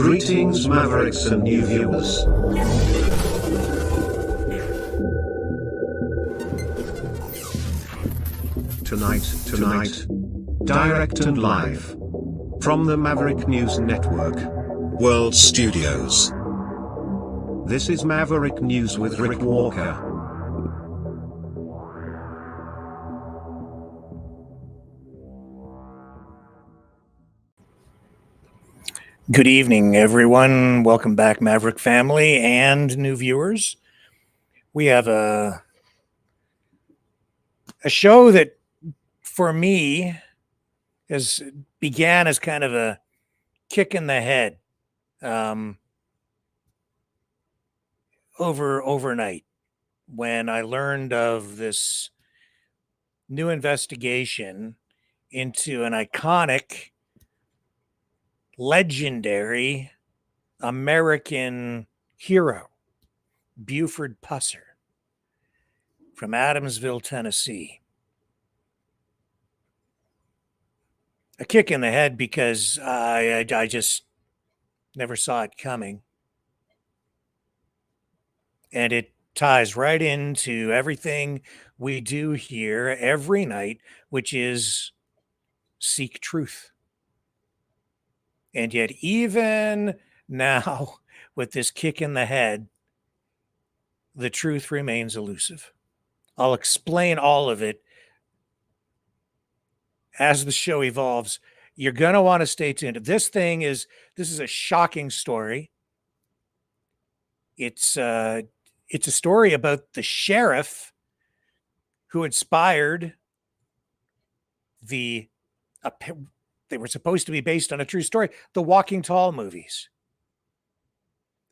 Greetings, Mavericks and new viewers. Tonight, direct and live from the Maverick News Network World Studios. This is Maverick News with Rick Walker. Good evening, everyone. Welcome back, Maverick family and new viewers. We have a show that, for me, began as kind of a kick in the head overnight when I learned of this new investigation into an iconic, legendary American hero, Buford Pusser, from Adamsville, Tennessee. A kick in the head because I just never saw it coming. And it ties right into everything we do here every night, which is seek truth. And yet, even now, with this kick in the head, the truth remains elusive. I'll explain all of it as the show evolves. You're going to want to stay tuned. This is a shocking story. It's a story about the sheriff who inspired they were supposed to be based on a true story, the Walking Tall movies.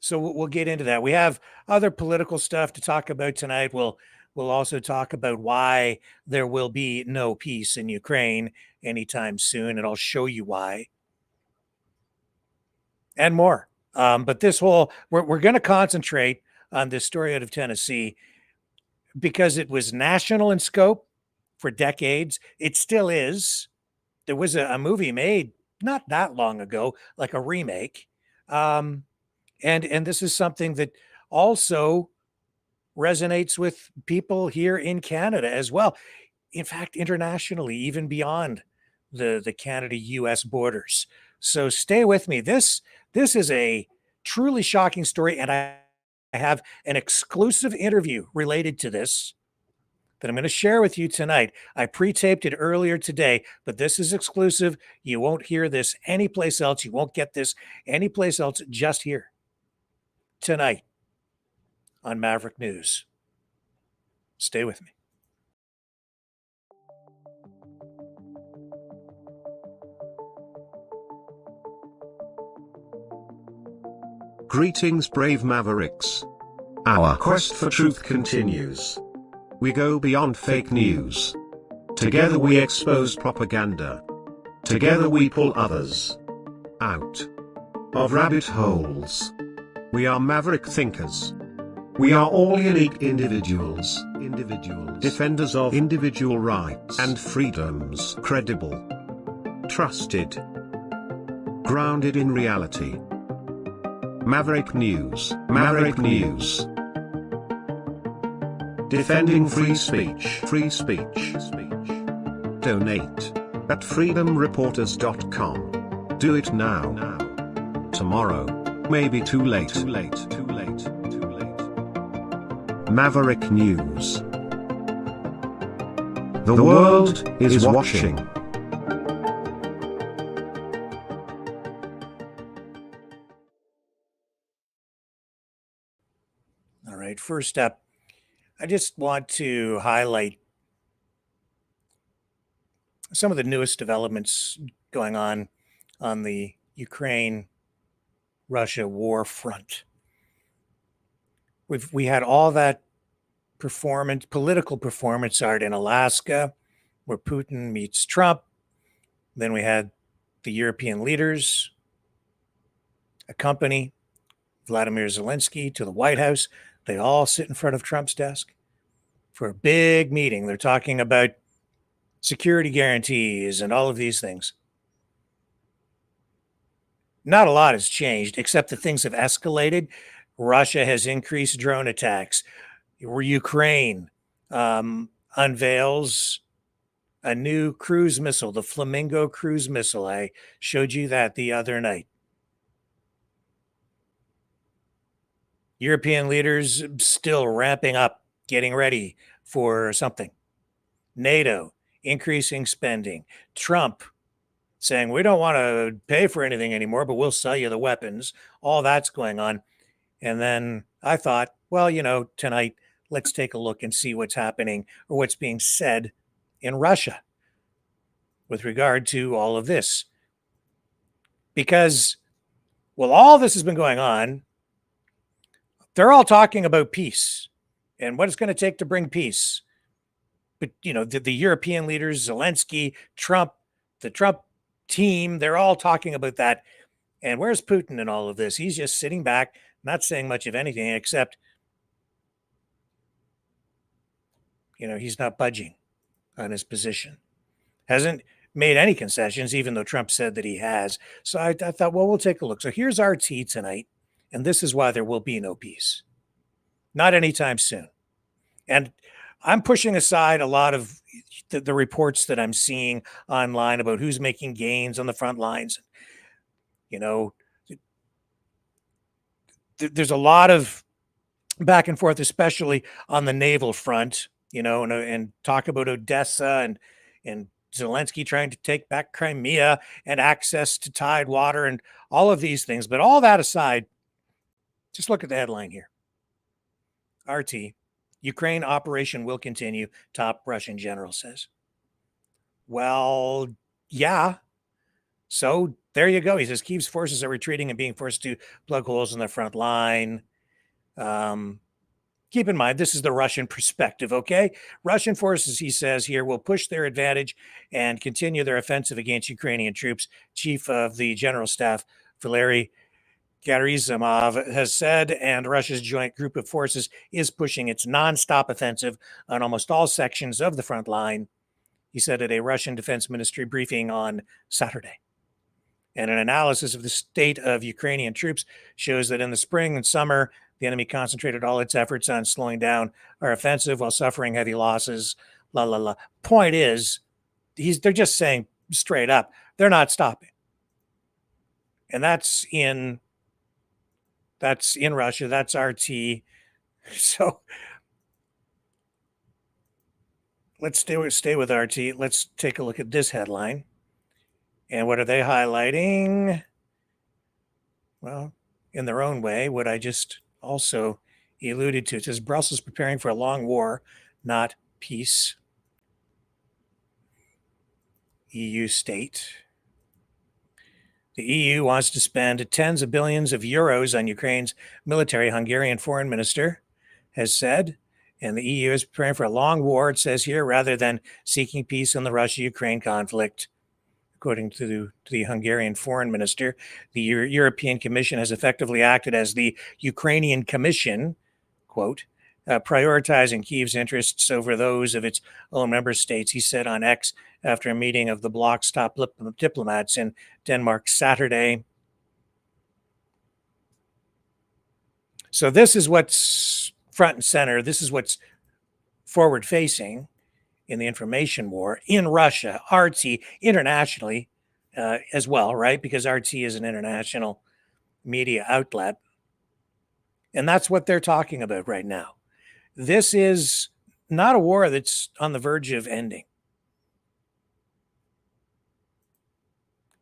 So we'll get into that. We have other political stuff to talk about tonight. We'll also talk about why there will be no peace in Ukraine anytime soon, and I'll show you why. And more. But we're going to concentrate on this story out of Tennessee because it was national in scope for decades. It still is. There was a movie made not that long ago, like a remake. And this is something that also resonates with people here in Canada as well. In fact, internationally, even beyond the Canada-US borders. So stay with me. This is a truly shocking story, and I have an exclusive interview related to this that I'm going to share with you tonight. I pre-taped it earlier today, but this is exclusive. You won't hear this anyplace else. You won't get this anyplace else, just here tonight on Maverick News. Stay with me. Greetings, brave Mavericks. Our quest for truth continues. We go beyond fake news. Together we expose propaganda. Together we pull others out of rabbit holes. We are Maverick thinkers. We are all unique individuals, defenders of individual rights and freedoms, credible, trusted, grounded in reality. Maverick News. Defending free speech. Donate at freedomreporters.com. Do it now. Tomorrow may be too late. Maverick News. The world is watching. All right, first up, I just want to highlight some of the newest developments going on the Ukraine-Russia war front. We had all that political performance art in Alaska, where Putin meets Trump. Then we had the European leaders accompany Vladimir Zelensky to the White House. They all sit in front of Trump's desk for a big meeting. They're talking about security guarantees and all of these things. Not a lot has changed, except that things have escalated. Russia has increased drone attacks. Ukraine unveils a new cruise missile, the Flamingo cruise missile. I showed you that the other night. European leaders still ramping up, getting ready for something. NATO increasing spending. Trump saying, we don't want to pay for anything anymore, but we'll sell you the weapons. All that's going on. And then I thought, well, tonight, let's take a look and see what's happening or what's being said in Russia with regard to all of this. Because, well, all this has been going on. They're all talking about peace and what it's going to take to bring peace. But, the European leaders, Zelensky, Trump, the Trump team, they're all talking about that. And where's Putin in all of this? He's just sitting back, not saying much of anything, except, he's not budging on his position. Hasn't made any concessions, even though Trump said that he has. So I thought, well, we'll take a look. So here's RT tonight. And this is why there will be no peace. Not anytime soon. And I'm pushing aside a lot of the reports that I'm seeing online about who's making gains on the front lines. There's a lot of back and forth, especially on the naval front, and talk about Odessa and Zelensky trying to take back Crimea and access to Tidewater and all of these things. But all that aside, just look at the headline here. RT, Ukraine operation will continue, top Russian general says. Well, yeah. So there you go. He says Kyiv's forces are retreating and being forced to plug holes in the front line. Keep in mind, this is the Russian perspective, okay? Russian forces, he says here, will push their advantage and continue their offensive against Ukrainian troops. Chief of the General Staff, Valery Gerasimov, has said, and Russia's joint group of forces is pushing its nonstop offensive on almost all sections of the front line, he said at a Russian Defense Ministry briefing on Saturday. And an analysis of the state of Ukrainian troops shows that in the spring and summer, the enemy concentrated all its efforts on slowing down our offensive while suffering heavy losses. Point is, they're just saying straight up, they're not stopping. And that's in Russia. That's RT. So let's stay with RT. Let's take a look at this headline. And what are they highlighting? Well, in their own way, what I just also alluded to. It says Brussels preparing for a long war, not peace. EU state. The EU wants to spend tens of billions of euros on Ukraine's military, Hungarian foreign minister has said. And the EU is preparing for a long war, it says here, rather than seeking peace in the Russia-Ukraine conflict. According to the Hungarian foreign minister, the European Commission has effectively acted as the Ukrainian Commission, quote, prioritizing Kyiv's interests over those of its own member states, he said on X after a meeting of the bloc's top diplomats in Denmark Saturday. So this is what's front and center. This is what's forward facing in the information war in Russia, RT, internationally as well, right? Because RT is an international media outlet. And that's what they're talking about right now. This is not a war that's on the verge of ending.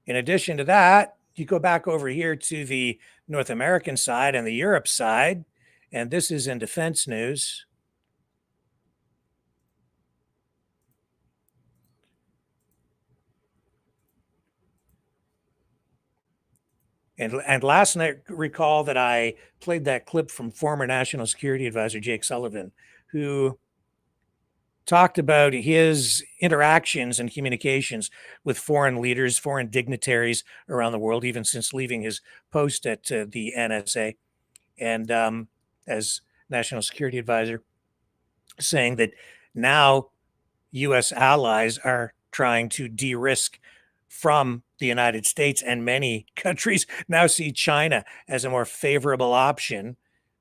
In addition to that, you go back over here to the North American side and the Europe side, and this is in defense news. And last night, recall that I played that clip from former National Security Advisor Jake Sullivan, who talked about his interactions and communications with foreign leaders, foreign dignitaries around the world, even since leaving his post at the NSA and as National Security Advisor, saying that now U.S. allies are trying to de-risk from the United States and many countries now see China as a more favorable option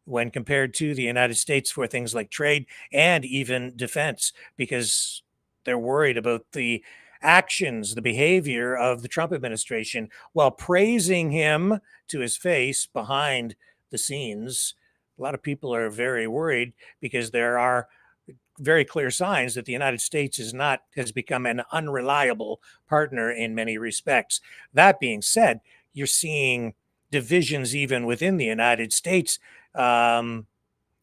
when compared to the United States for things like trade and even defense, because they're worried about the actions, the behavior of the Trump administration, while praising him to his face behind the scenes. A lot of people are very worried because there are very clear signs that the United States has become an unreliable partner in many respects. That being said, you're seeing divisions even within the United States, and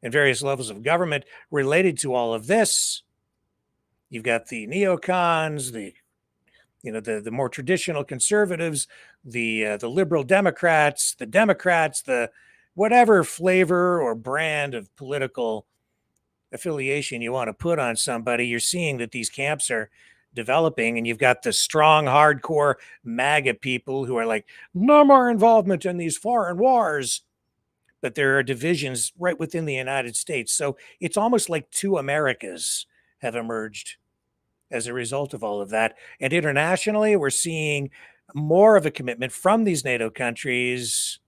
various levels of government related to all of this. You've got the neocons, the more traditional conservatives, the liberal Democrats, the whatever flavor or brand of political affiliation you want to put on somebody. You're seeing that these camps are developing, and you've got the strong, hardcore MAGA people who are like, no more involvement in these foreign wars. But there are divisions right within the United States. So it's almost like two Americas have emerged as a result of all of that. And internationally, we're seeing more of a commitment from these NATO countries.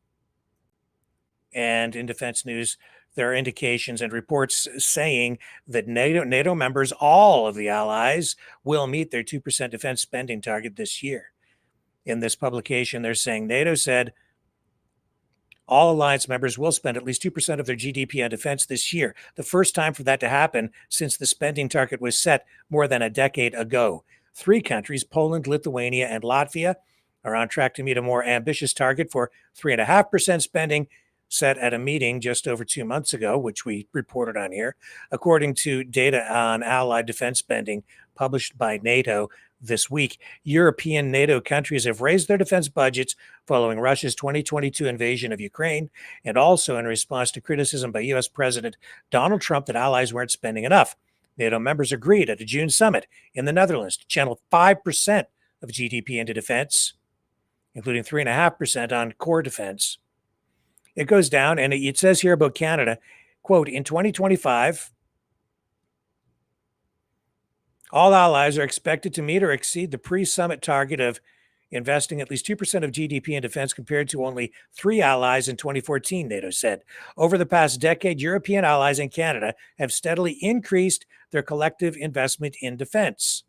And in defense news, there are indications and reports saying that NATO members, all of the allies, will meet their 2% defense spending target this year. In this publication, they're saying NATO said all alliance members will spend at least 2% of their GDP on defense this year, the first time for that to happen since the spending target was set more than a decade ago. 3 countries, Poland, Lithuania, and Latvia, are on track to meet a more ambitious target for 3.5% spending set at a meeting just over 2 months ago, which we reported on here, according to data on allied defense spending published by NATO this week. European NATO countries have raised their defense budgets following Russia's 2022 invasion of Ukraine, and also in response to criticism by U.S. President Donald Trump that allies weren't spending enough. NATO members agreed at a June summit in the Netherlands to channel 5% of GDP into defense, including 3.5% on core defense. It goes down, and it says here about Canada, quote, in 2025, all allies are expected to meet or exceed the pre-summit target of investing at least 2% of GDP in defense compared to only 3 allies in 2014, NATO said. Over the past decade, European allies and Canada have steadily increased their collective investment in defense.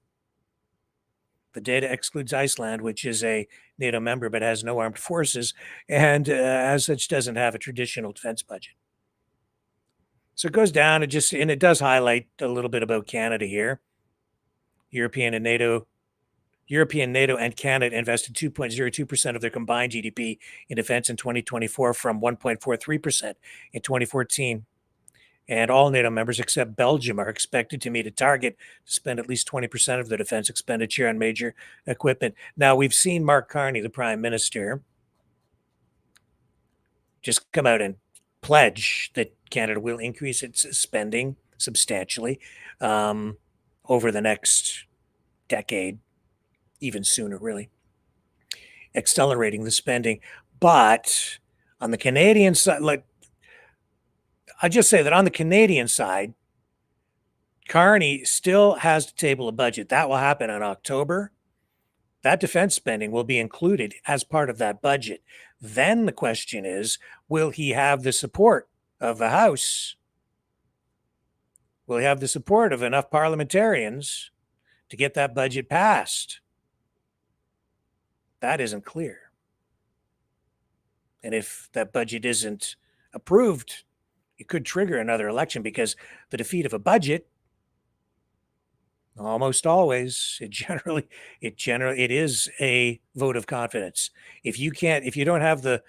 The data excludes Iceland, which is a NATO member but has no armed forces, and as such doesn't have a traditional defense budget. So it goes down, and it does highlight a little bit about Canada here. European, NATO, and Canada invested 2.02% of their combined GDP in defense in 2024 from 1.43% in 2014. And all NATO members except Belgium are expected to meet a target to spend at least 20% of their defense expenditure on major equipment. Now, we've seen Mark Carney, the Prime Minister, just come out and pledge that Canada will increase its spending substantially over the next decade, even sooner, really, accelerating the spending. But on the Canadian side, I just say that on the Canadian side, Carney still has to table a budget. That will happen in October. That defense spending will be included as part of that budget. Then the question is, will he have the support of the House? Will he have the support of enough parliamentarians to get that budget passed? That isn't clear. And if that budget isn't approved, it could trigger another election, because the defeat of a budget, almost always, it is a vote of confidence. If you don't have the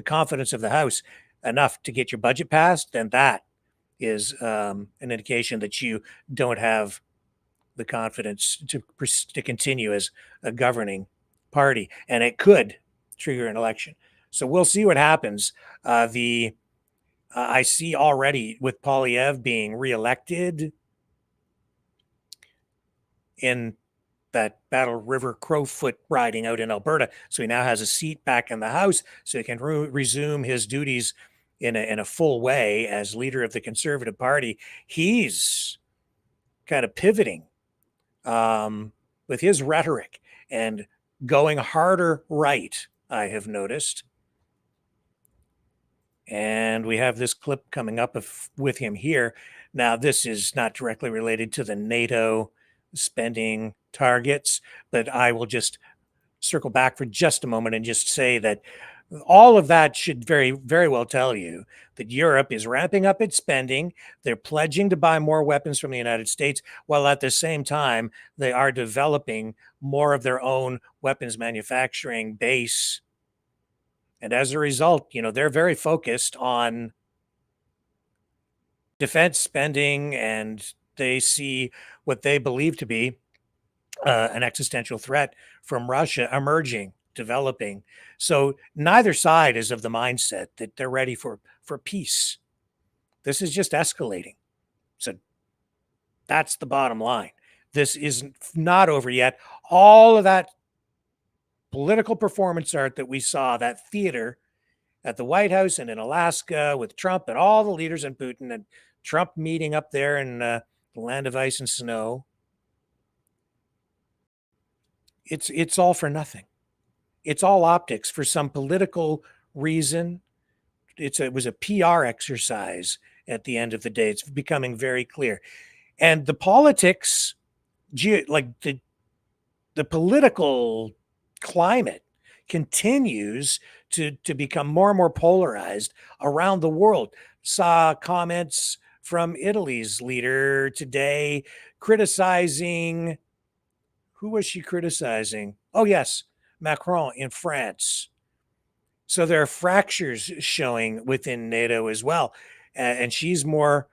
confidence of the House enough to get your budget passed, then that is an indication that you don't have the confidence to continue as a governing party, and it could trigger an election. So we'll see what happens. I see already with Poilievre being reelected in that Battle River Crowfoot riding out in Alberta. So he now has a seat back in the House, so he can resume his duties in a full way as leader of the Conservative Party. He's kind of pivoting with his rhetoric and going harder right, I have noticed. And we have this clip coming up with him here. Now, this is not directly related to the NATO spending targets, but I will just circle back for just a moment and just say that all of that should very, very well tell you that Europe is ramping up its spending. They're pledging to buy more weapons from the United States, while at the same time, they are developing more of their own weapons manufacturing base. And as a result, they're very focused on defense spending, and they see what they believe to be an existential threat from Russia emerging, developing. So neither side is of the mindset that they're ready for peace. This is just escalating. So that's the bottom line. This is not over yet. All of that political performance art that we saw, that theater at the White House and in Alaska with Trump and all the leaders and Putin and Trump meeting up there in the land of ice and snow, it's all for nothing. It's all optics for some political reason. It was a PR exercise at the end of the day. It's becoming very clear. And the politics, like the political climate continues to become more and more polarized around the world. Saw comments from Italy's leader today criticizing, who was she criticizing? Oh, yes, Macron in France. So there are fractures showing within NATO as well. And she's more,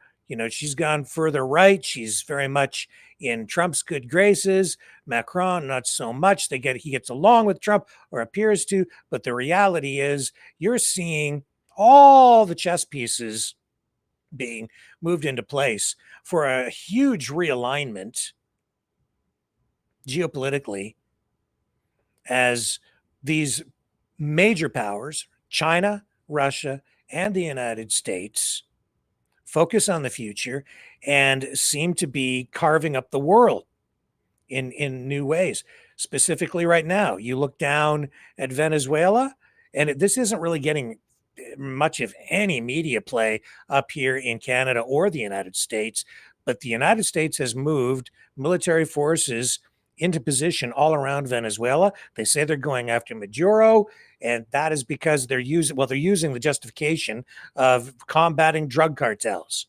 she's gone further right. She's very much in Trump's good graces. Macron, not so much. He gets along with Trump, or appears to. But the reality is, you're seeing all the chess pieces being moved into place for a huge realignment geopolitically, as these major powers, China, Russia, and the United States, focus on the future and seem to be carving up the world in new ways. Specifically, right now, you look down at Venezuela, and this isn't really getting much of any media play up here in Canada or the United States, but the United States has moved military forces into position all around Venezuela. They say they're going after Maduro, and that is because they're using the justification of combating drug cartels,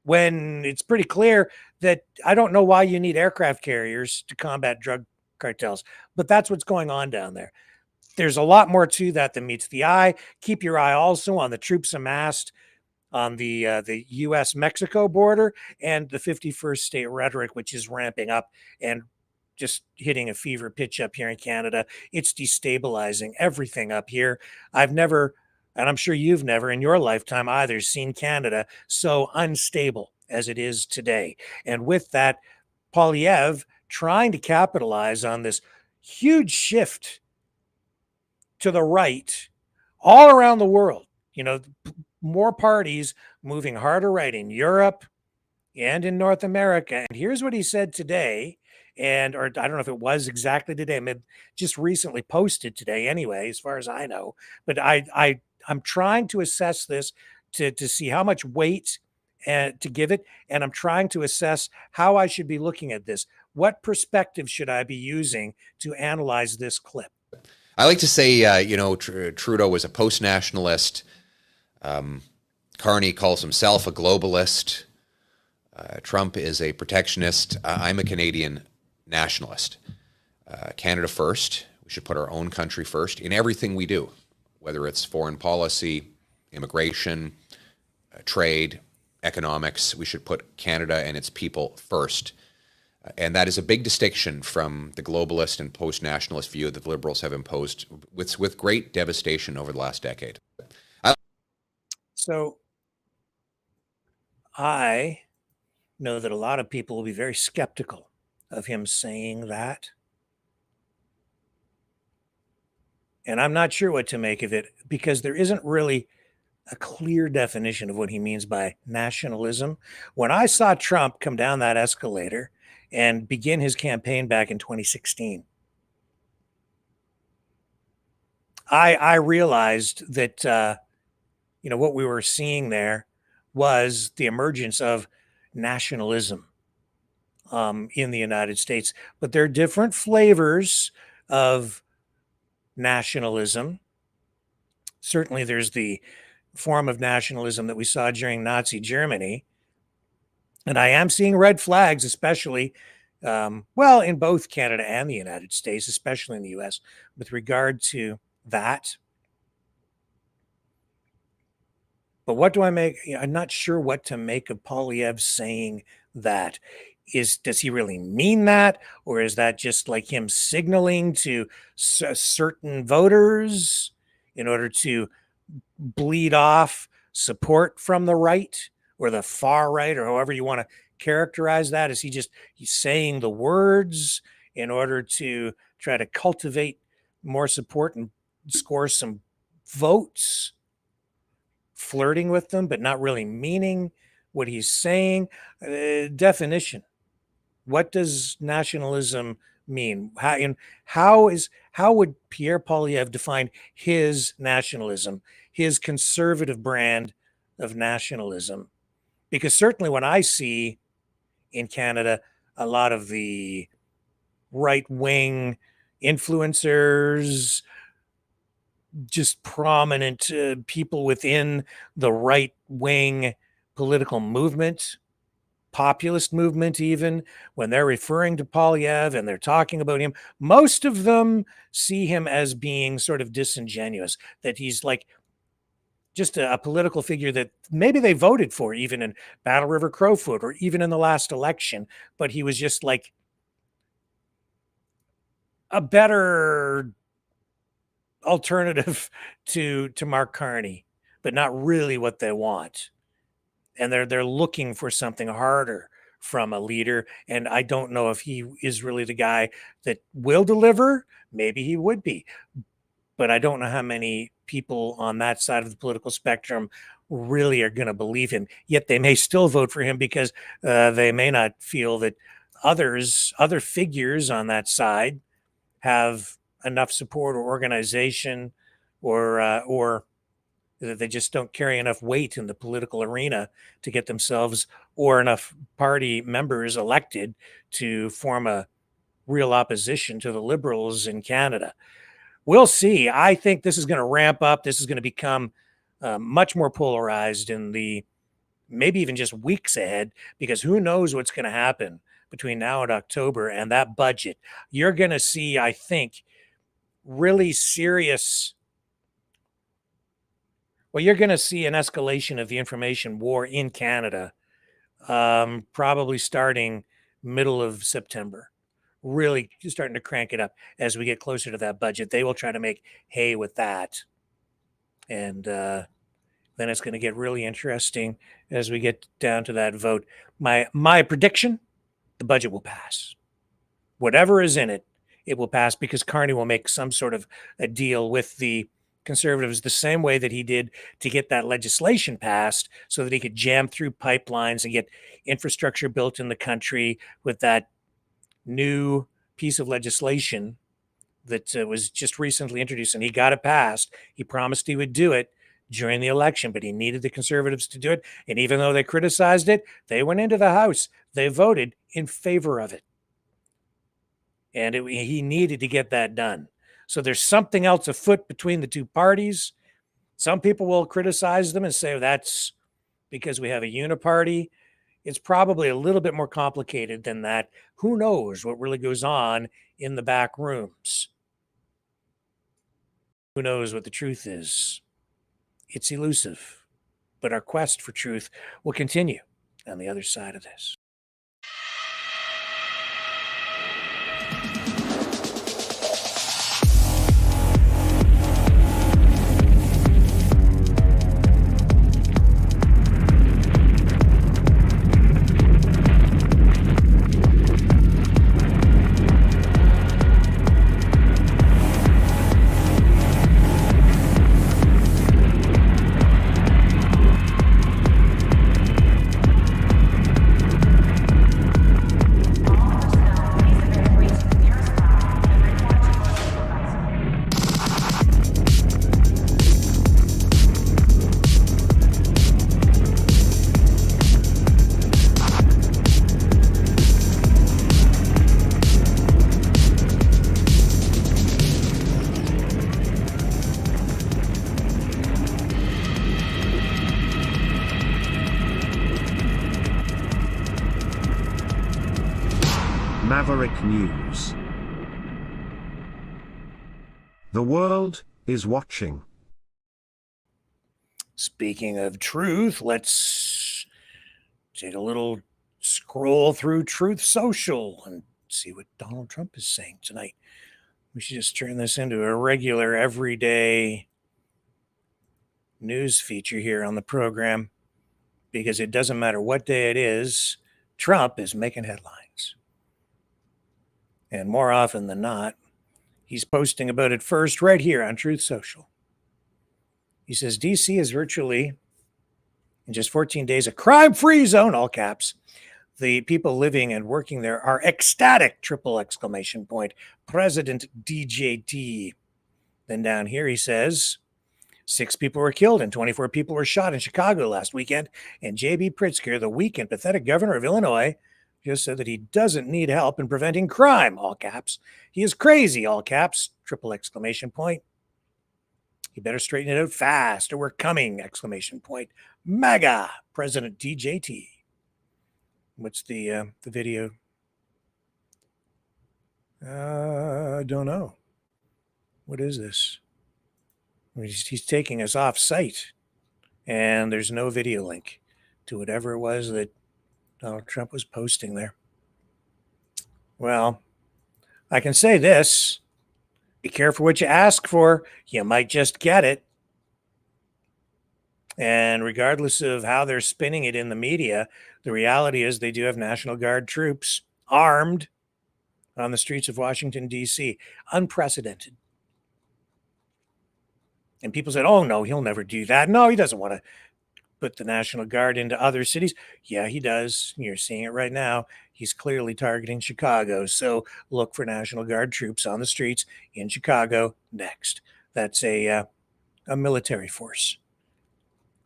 when it's pretty clear that I don't know why you need aircraft carriers to combat drug cartels, but that's what's going on down there. There's a lot more to that than meets the eye. Keep your eye also on the troops amassed on the U.S.-Mexico border and the 51st state rhetoric, which is ramping up and just hitting a fever pitch up here in Canada. It's destabilizing everything up here. I've never, and I'm sure you've never in your lifetime either, seen Canada so unstable as it is today. And with that, Poilievre trying to capitalize on this huge shift to the right all around the world. More parties moving harder right in Europe and in North America. And here's what he said today, or I don't know if it was exactly today. I mean, just recently posted today anyway, as far as I know. But I'm trying to assess this to see how much weight to give it, and I'm trying to assess how I should be looking at this. What perspective should I be using to analyze this clip? I like to say, Trudeau was a post-nationalist. Carney calls himself a globalist. Trump is a protectionist. I'm a Canadian nationalist. Canada first. We should put our own country first in everything we do, whether it's foreign policy, immigration, trade, economics. We should put Canada and its people first. And that is a big distinction from the globalist and post-nationalist view that the Liberals have imposed with great devastation over the last decade. So I know that a lot of people will be very skeptical of him saying that. And I'm not sure what to make of it, because there isn't really a clear definition of what he means by nationalism. When I saw Trump come down that escalator and begin his campaign back in 2016, I realized that what we were seeing there was the emergence of nationalism in the United States, but there are different flavors of nationalism. Certainly, there's the form of nationalism that we saw during Nazi Germany, and I am seeing red flags, especially. In both Canada and the United States, especially in the US, with regard to that. But what do I make? I'm not sure what to make of Polyev saying that. Does he really mean that, or is that just like him signaling to certain voters in order to bleed off support from the right or the far right, or however you want to characterize that? Is he's saying the words in order to try to cultivate more support and score some votes, flirting with them, but not really meaning what he's saying? Definition. What does nationalism mean? How would Pierre Poilievre define his nationalism, his conservative brand of nationalism? Because certainly when I see in Canada a lot of the right-wing influencers, just prominent people within the right-wing political movement, populist movement, even when they're referring to Poilievre and they're talking about him, most of them see him as being sort of disingenuous, that he's like just a political figure that maybe they voted for, even in Battle River Crowfoot or even in the last election, but he was just like a better alternative to Mark Carney, but not really what they want. And they're looking for something harder from a leader. And I don't know if he is really the guy that will deliver. Maybe he would be, but I don't know how many people on that side of the political spectrum really are going to believe him. Yet they may still vote for him because they may not feel that other figures on that side have enough support or organization, or that they just don't carry enough weight in the political arena to get themselves or enough party members elected to form a real opposition to the Liberals in Canada. We'll see. I think this is going to ramp up. This is going to become much more polarized in the maybe even just weeks ahead, because who knows what's going to happen between now and October and that budget. You're going to see, I think, really serious. Well, you're going to see an escalation of the information war in Canada, probably starting middle of September. Really starting to crank it up as we get closer to that budget. They will try to make hay with that. And then it's going to get really interesting as we get down to that vote. My prediction, the budget will pass. Whatever is in it, it will pass, because Carney will make some sort of a deal with the Conservatives the same way that he did to get that legislation passed, so that he could jam through pipelines and get infrastructure built in the country with that new piece of legislation that was just recently introduced, and he got it passed. He promised he would do it during the election, but he needed the Conservatives to do it. And even though they criticized it, they went into the House. They voted in favor of it. And he needed to get that done. So there's something else afoot between the two parties. Some people will criticize them and say that's because we have a uniparty. It's probably a little bit more complicated than that. Who knows what really goes on in the back rooms? Who knows what the truth is? It's elusive, but our quest for truth will continue on the other side of this. Maverick News. The world is watching. Speaking of truth, let's take a little scroll through Truth Social and see what Donald Trump is saying tonight. We should just turn this into a regular, everyday news feature here on the program, because it doesn't matter what day it is, Trump is making headlines. And more often than not, he's posting about it first right here on Truth Social. He says DC is virtually, in just 14 days, a crime-free zone, all caps. The people living and working there are ecstatic, triple exclamation point. President DJT. Then down here he says, 6 people were killed and 24 people were shot in Chicago last weekend. And J.B. Pritzker, the weak and pathetic governor of Illinois, just said that he doesn't need help in preventing crime, all caps. He is crazy, all caps, triple exclamation point. You better straighten it out fast or we're coming, exclamation point. MAGA, President DJT. What's the video? I don't know. What is this? He's taking us off site, and there's no video link to whatever it was that Donald Trump was posting there. Well, I can say this. Be careful what you ask for. You might just get it. And regardless of how they're spinning it in the media, the reality is they do have National Guard troops armed on the streets of Washington, D.C. Unprecedented. And people said, oh, no, he'll never do that. No, he doesn't want to put the National Guard into other cities. Yeah, he does. You're seeing it right now. He's clearly targeting Chicago. So look for National Guard troops on the streets in Chicago next. That's a military force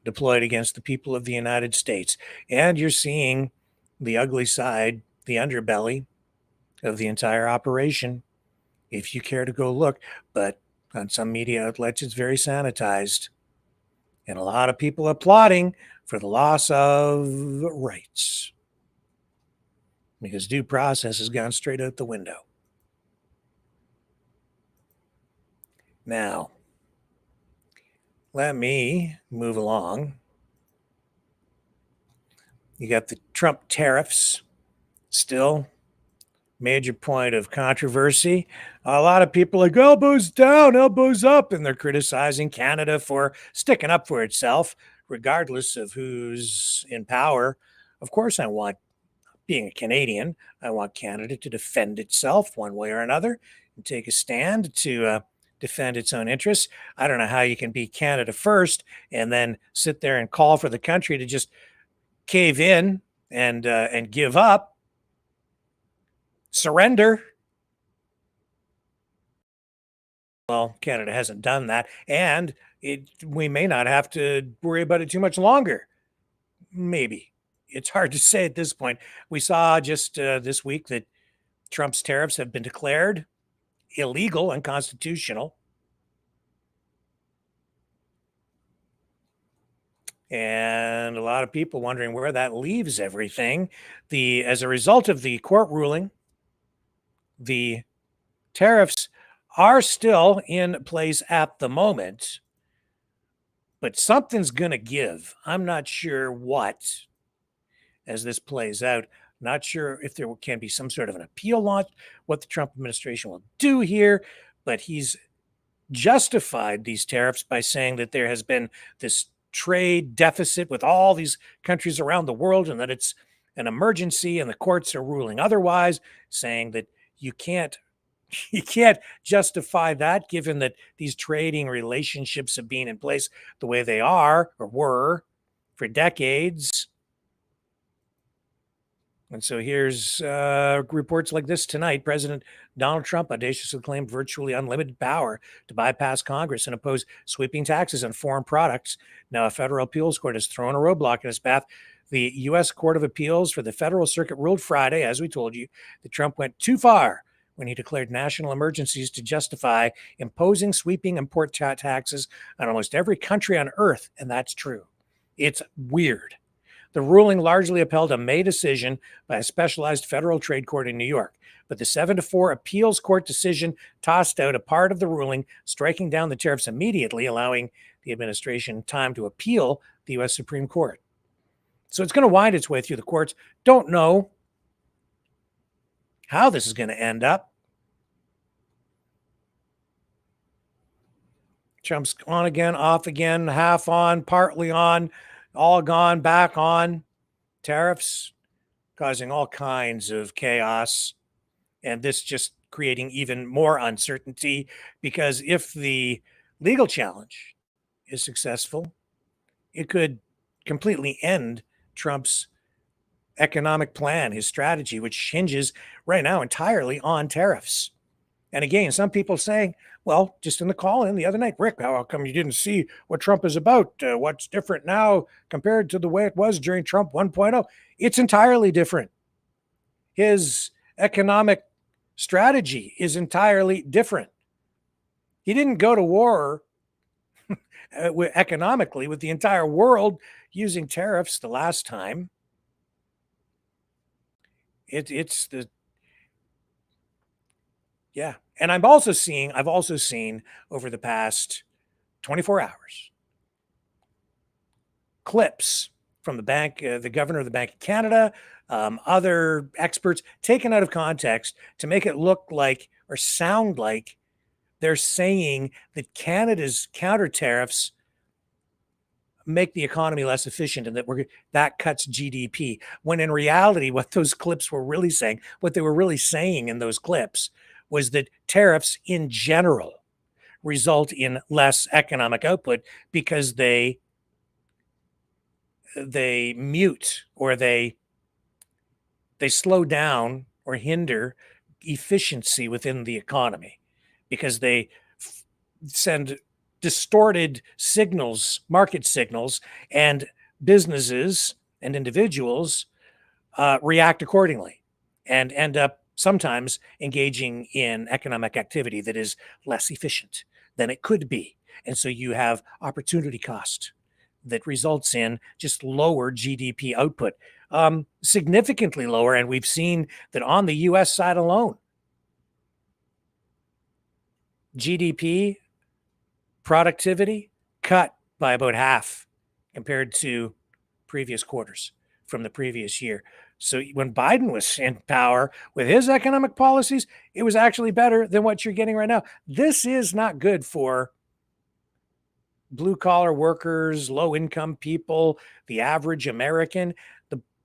deployed against the people of the United States. And you're seeing the ugly side, the underbelly of the entire operation, if you care to go look. But on some media outlets, it's very sanitized. And a lot of people applauding for the loss of rights, because due process has gone straight out the window. Now, let me move along. You got the Trump tariffs, still major point of controversy. A lot of people are like, elbows down, elbows up, and they're criticizing Canada for sticking up for itself, regardless of who's in power. Of course, being a Canadian, I want Canada to defend itself one way or another and take a stand to defend its own interests. I don't know how you can be Canada first and then sit there and call for the country to just cave in and give up, surrender. Well, Canada hasn't done that, and we may not have to worry about it too much longer. Maybe. It's hard to say at this point. We saw just this week that Trump's tariffs have been declared illegal, unconstitutional. And a lot of people wondering where that leaves everything. As a result of the court ruling, the tariffs are still in place at the moment, but something's going to give. I'm not sure what as this plays out. Not sure if there can be some sort of an appeal launch, what the Trump administration will do here, but he's justified these tariffs by saying that there has been this trade deficit with all these countries around the world and that it's an emergency and the courts are ruling otherwise, saying that you can't justify that given that these trading relationships have been in place the way they are or were for decades. And so here's reports like this tonight. President Donald Trump audaciously claimed virtually unlimited power to bypass Congress and impose sweeping taxes on foreign products. Now a federal appeals court has thrown a roadblock in his path. The U.S. Court of Appeals for the Federal Circuit ruled Friday, as we told you, that Trump went too far when he declared national emergencies to justify imposing sweeping import taxes on almost every country on earth. And that's true. It's weird. The ruling largely upheld a May decision by a specialized federal trade court in New York. But the 7-4 appeals court decision tossed out a part of the ruling, striking down the tariffs immediately, allowing the administration time to appeal the U.S. Supreme Court. So it's going to wind its way through the courts. Don't know how this is going to end up. Trump's on again, off again, half on, partly on, all gone, back on. Tariffs causing all kinds of chaos. And this just creating even more uncertainty, because if the legal challenge is successful, it could completely end Trump's economic plan, his strategy, which hinges right now entirely on tariffs. And again, some people saying, well, just in the call in the other night, Rick, how come you didn't see what Trump is about? What's different now compared to the way it was during Trump 1.0? It's entirely different. His economic strategy is entirely different. He didn't go to war economically with the entire world using tariffs the last time. Yeah. And I've also seen over the past 24 hours clips from the governor of the Bank of Canada, other experts taken out of context to make it look like or sound like they're saying that Canada's counter tariffs make the economy less efficient and that cuts GDP. When in reality, what those clips were really saying, what they were really saying in those clips was that tariffs in general result in less economic output because they mute or they slow down or hinder efficiency within the economy, because they send distorted signals, market signals, and businesses and individuals react accordingly and end up sometimes engaging in economic activity that is less efficient than it could be. And so you have opportunity cost that results in just lower GDP output, significantly lower. And we've seen that on the US side alone, GDP productivity cut by about half compared to previous quarters from the previous year. So when Biden was in power with his economic policies, it was actually better than what you're getting right now. This is not good for blue collar workers, low income people, the average American.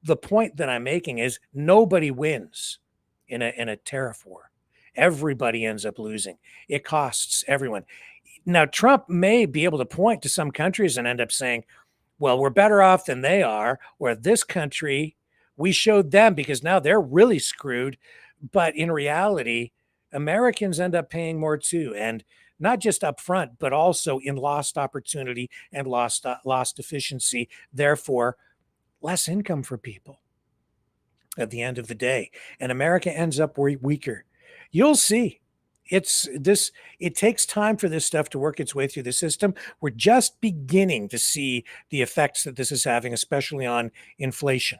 The point that I'm making is nobody wins in a tariff war. Everybody ends up losing. It costs everyone. Now, Trump may be able to point to some countries and end up saying, well, we're better off than they are, or this country, we showed them because now they're really screwed. But in reality, Americans end up paying more too. And not just up front, but also in lost opportunity and lost efficiency. Therefore, less income for people at the end of the day. And America ends up weaker. You'll see. It takes time for this stuff to work its way through the system. We're just beginning to see the effects that this is having, especially on inflation.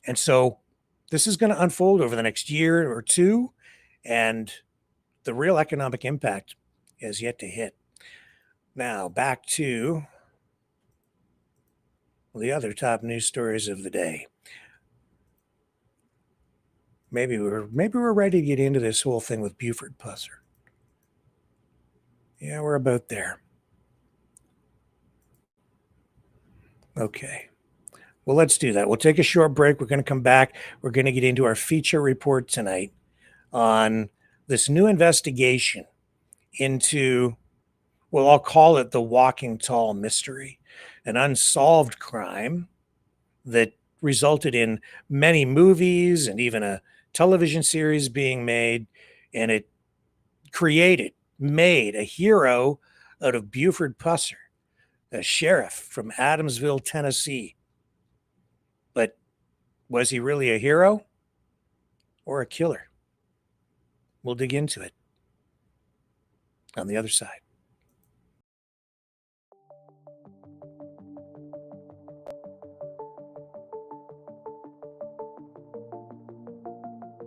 And so this is going to unfold over the next year or two, and the real economic impact is yet to hit. Now, back to the other top news stories of the day. Maybe we're ready to get into this whole thing with Buford Pusser. Yeah, we're about there. Okay. Well, let's do that. We'll take a short break. We're going to come back. We're going to get into our feature report tonight on this new investigation into, well, I'll call it the Walking Tall mystery, an unsolved crime that resulted in many movies and even a television series being made, and it made a hero out of Buford Pusser, a sheriff from Adamsville, Tennessee. But was he really a hero or a killer? We'll dig into it on the other side.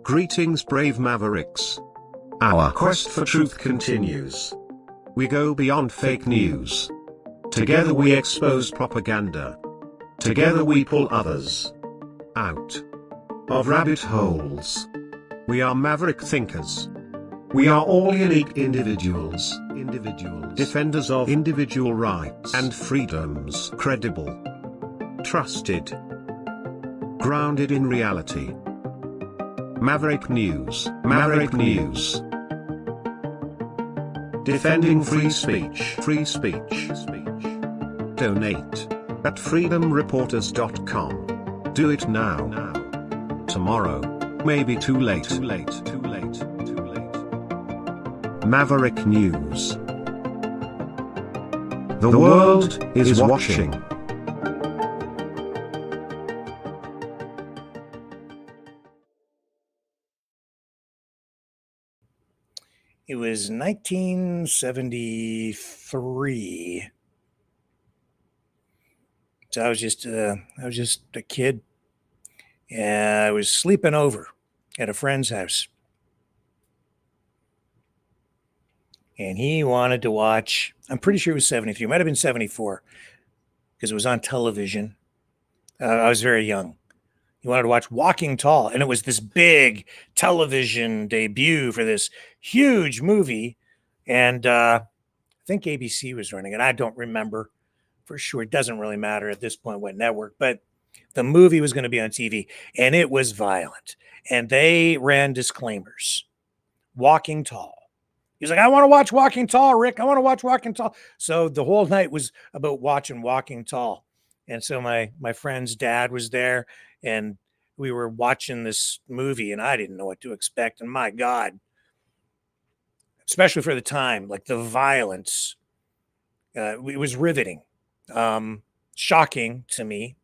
Greetings, brave Mavericks. Our quest for truth continues. We go beyond fake news. Together we expose propaganda. Together we pull others out of rabbit holes. We are maverick thinkers. We are all unique individuals, defenders of individual rights and freedoms, credible, trusted, grounded in reality. Maverick News, Maverick News. Defending free speech, Donate at freedomreporters.com. Do it now. Tomorrow may be too late. Maverick News. The world is watching. It was 1973. So I was just a kid. And I was sleeping over at a friend's house. And he wanted to watch, I'm pretty sure it was 73, it might have been 74, because it was on television. I was very young. He wanted to watch Walking Tall, and it was this big television debut for this huge movie. And I think ABC was running it. I don't remember for sure. It doesn't really matter at this point what network, but the movie was going to be on TV, and it was violent. And they ran disclaimers. Walking Tall. He's like, I want to watch Walking Tall, Rick. I want to watch Walking Tall. So the whole night was about watching Walking Tall. And so my friend's dad was there, and we were watching this movie, and I didn't know what to expect. And my God, especially for the time, like the violence, it was riveting, shocking to me.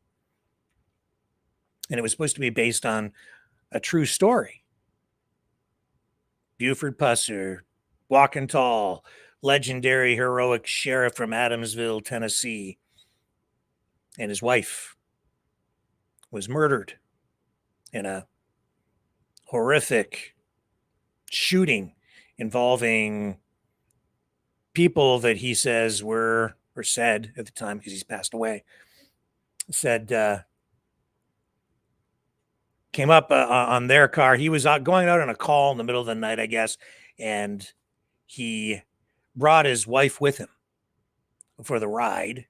And it was supposed to be based on a true story. Buford Pusser, Walking Tall, legendary heroic sheriff from Adamsville, Tennessee, and his wife was murdered in a horrific shooting involving people that he says were, or said at the time, because he's passed away, said came up on their car. He was going out on a call in the middle of the night, I guess, and he brought his wife with him for the ride.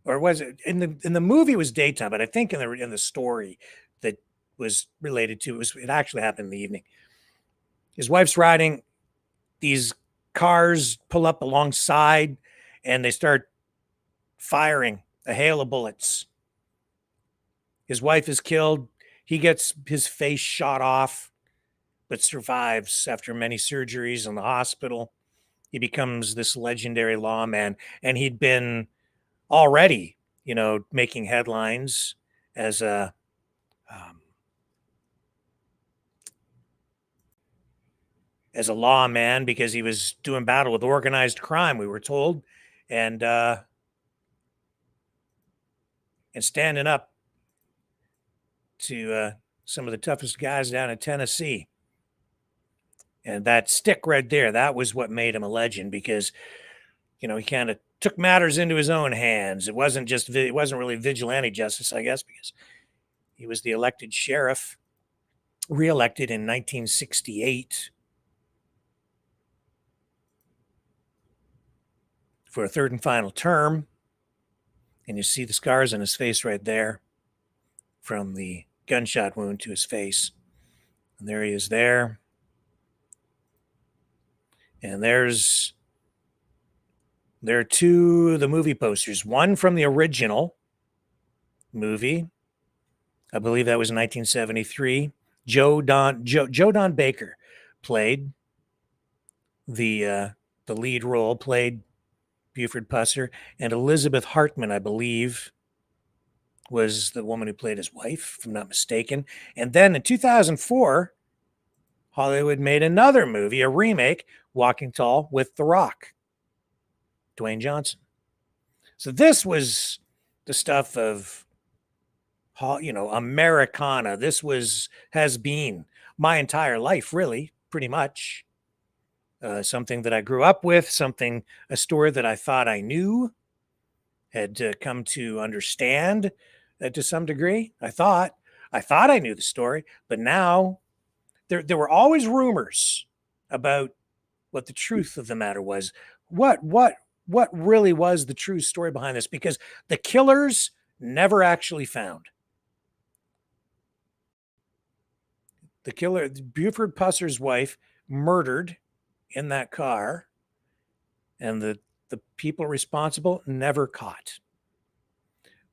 Or was it in the movie? It was daytime, but I think in the story that was related to it actually happened in the evening. His wife's riding. These cars pull up alongside, and they start firing a hail of bullets. His wife is killed. He gets his face shot off, but survives after many surgeries in the hospital. He becomes this legendary lawman, and he'd been already, making headlines as a lawman because he was doing battle with organized crime, we were told, and standing up to some of the toughest guys down in Tennessee. And that stick right there, that was what made him a legend, because, he kind of took matters into his own hands. It wasn't really vigilante justice, I guess, because he was the elected sheriff, reelected in 1968 for a third and final term. And you see the scars on his face right there from the gunshot wound to his face. And there he is there. And there are two, the movie posters, one from the original movie. I believe that was 1973. Joe Don Baker played the lead role, played Buford Pusser, and Elizabeth Hartman, I believe, was the woman who played his wife, if I'm not mistaken. And then in 2004, Hollywood made another movie, a remake, Walking Tall, with The Rock, Dwayne Johnson. So this was the stuff of, Americana. This has been my entire life, really, pretty much. Something that I grew up with, a story that I thought I knew, had come to understand to some degree. I thought I knew the story, but now there were always rumors about what the truth of the matter was. What really was the true story behind this? Because the killers never actually found. The killer, Buford Pusser's wife, murdered in that car, and the people responsible never caught.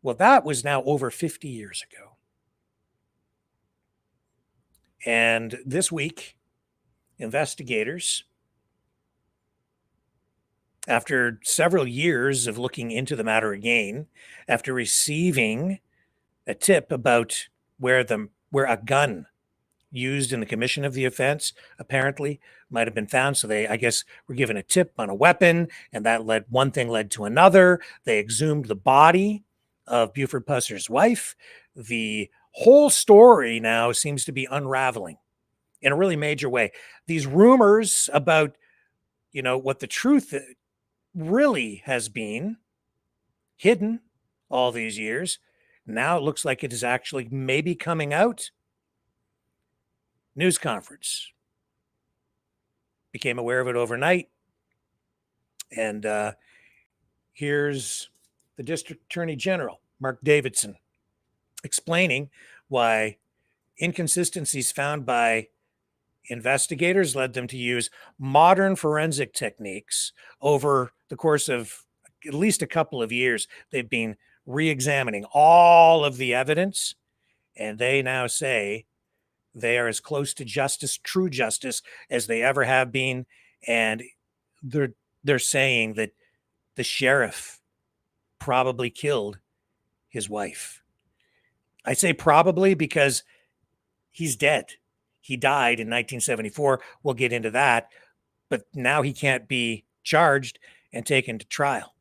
Well, that was now over 50 years ago. And this week, investigators, after several years of looking into the matter again, after receiving a tip about where a gun used in the commission of the offense apparently might have been found. So they, I guess, were given a tip on a weapon, and one thing led to another. They exhumed the body of Buford Pusser's wife. The whole story now seems to be unraveling in a really major way. These rumors about, what the truth really has been hidden all these years, now it looks like it is actually maybe coming out. News conference. Became aware of it overnight. And here's the District Attorney General, Mark Davidson, explaining why inconsistencies found by investigators led them to use modern forensic techniques over the course of at least a couple of years. They've been re-examining all of the evidence, and they now say they are as close to justice, true justice, as they ever have been. And they're saying that the sheriff probably killed his wife. I say probably because he's dead. He died in 1974. We'll get into that. But now he can't be charged and taken to trial.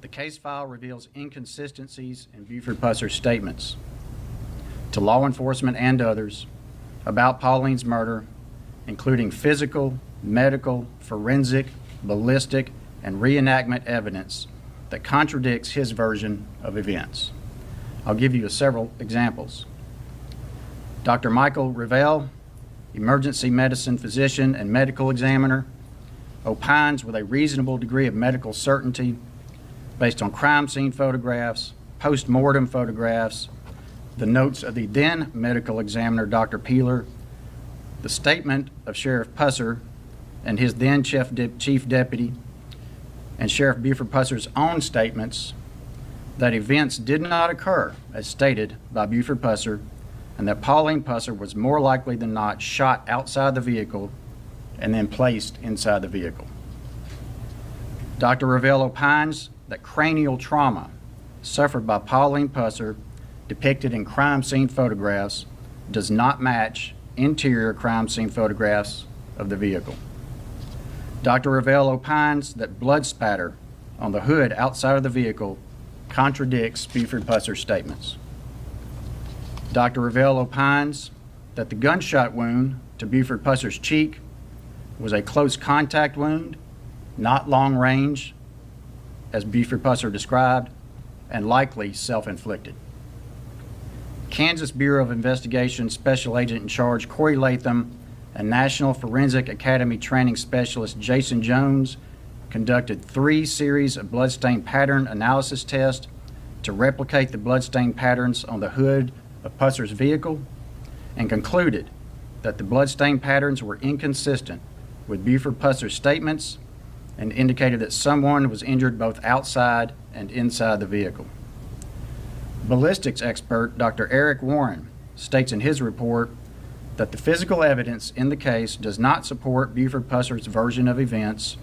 The case file reveals inconsistencies in Buford Pusser's statements to law enforcement and others about Pauline's murder, including physical, medical, forensic, ballistic, and reenactment evidence that contradicts his version of events. I'll give you several examples. Dr. Michael Revelle, emergency medicine physician and medical examiner, opines with a reasonable degree of medical certainty based on crime scene photographs, post-mortem photographs, the notes of the then medical examiner, Dr. Peeler, the statement of Sheriff Pusser and his then chief deputy, and Sheriff Buford Pusser's own statements that events did not occur as stated by Buford Pusser, and that Pauline Pusser was more likely than not shot outside the vehicle and then placed inside the vehicle. Dr. Revelle opines that cranial trauma suffered by Pauline Pusser depicted in crime scene photographs does not match interior crime scene photographs of the vehicle. Dr. Revelle opines that blood spatter on the hood outside of the vehicle contradicts Buford Pusser's statements. Dr. Revelle opines that the gunshot wound to Buford Pusser's cheek was a close contact wound, not long range, as Buford Pusser described, and likely self-inflicted. Kansas Bureau of Investigation Special Agent in Charge Corey Latham and National Forensic Academy Training Specialist Jason Jones conducted 3 series of bloodstain pattern analysis tests to replicate the bloodstain patterns on the hood of Pusser's vehicle, and concluded that the bloodstain patterns were inconsistent with Buford Pusser's statements and indicated that someone was injured both outside and inside the vehicle. Ballistics expert Dr. Eric Warren states in his report that the physical evidence in the case does not support Buford Pusser's version of events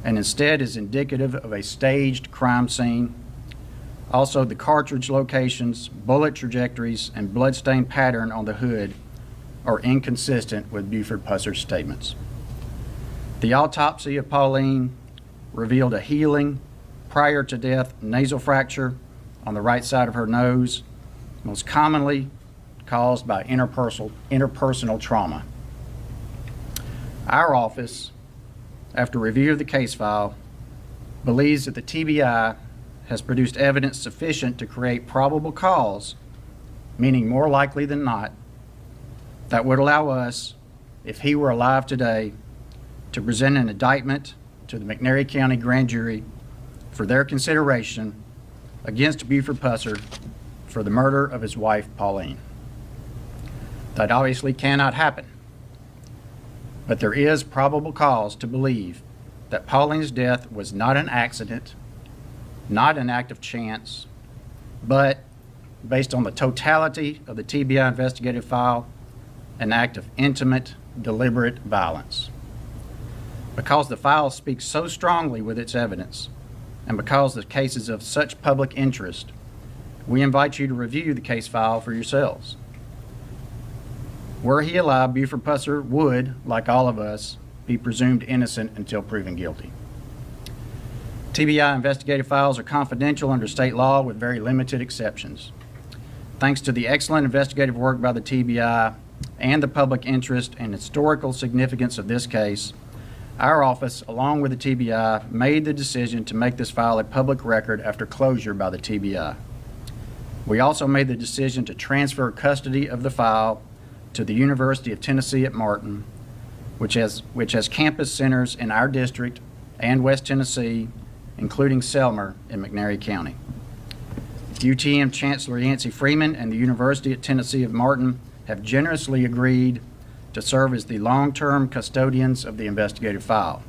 and instead is indicative of a staged crime scene. Also, the cartridge locations, bullet trajectories, and bloodstain pattern on the hood are inconsistent with Buford Pusser's statements. The autopsy of Pauline revealed a healing, prior to death nasal fracture on the right side of her nose, most commonly caused by interpersonal trauma. Our office, after review of the case file, believes that the TBI has produced evidence sufficient to create probable cause, meaning more likely than not, that would allow us, if he were alive today, to present an indictment to the McNairy County Grand Jury for their consideration against Buford Pusser for the murder of his wife, Pauline. That obviously cannot happen, but there is probable cause to believe that Pauline's death was not an accident, not an act of chance, but based on the totality of the TBI investigative file, an act of intimate, deliberate violence. Because the file speaks so strongly with its evidence, and because the case is of such public interest, we invite you to review the case file for yourselves. Were he alive, Buford Pusser would, like all of us, be presumed innocent until proven guilty. TBI investigative files are confidential under state law with very limited exceptions. Thanks to the excellent investigative work by the TBI and the public interest and historical significance of this case, our office, along with the TBI, made the decision to make this file a public record after closure by the TBI. We also made the decision to transfer custody of the file to the University of Tennessee at Martin, which has campus centers in our district and West Tennessee, including Selmer in McNairy County. UTM Chancellor Yancey Freeman and the University of Tennessee at Martin have generously agreed to serve as the long-term custodians of the investigative file.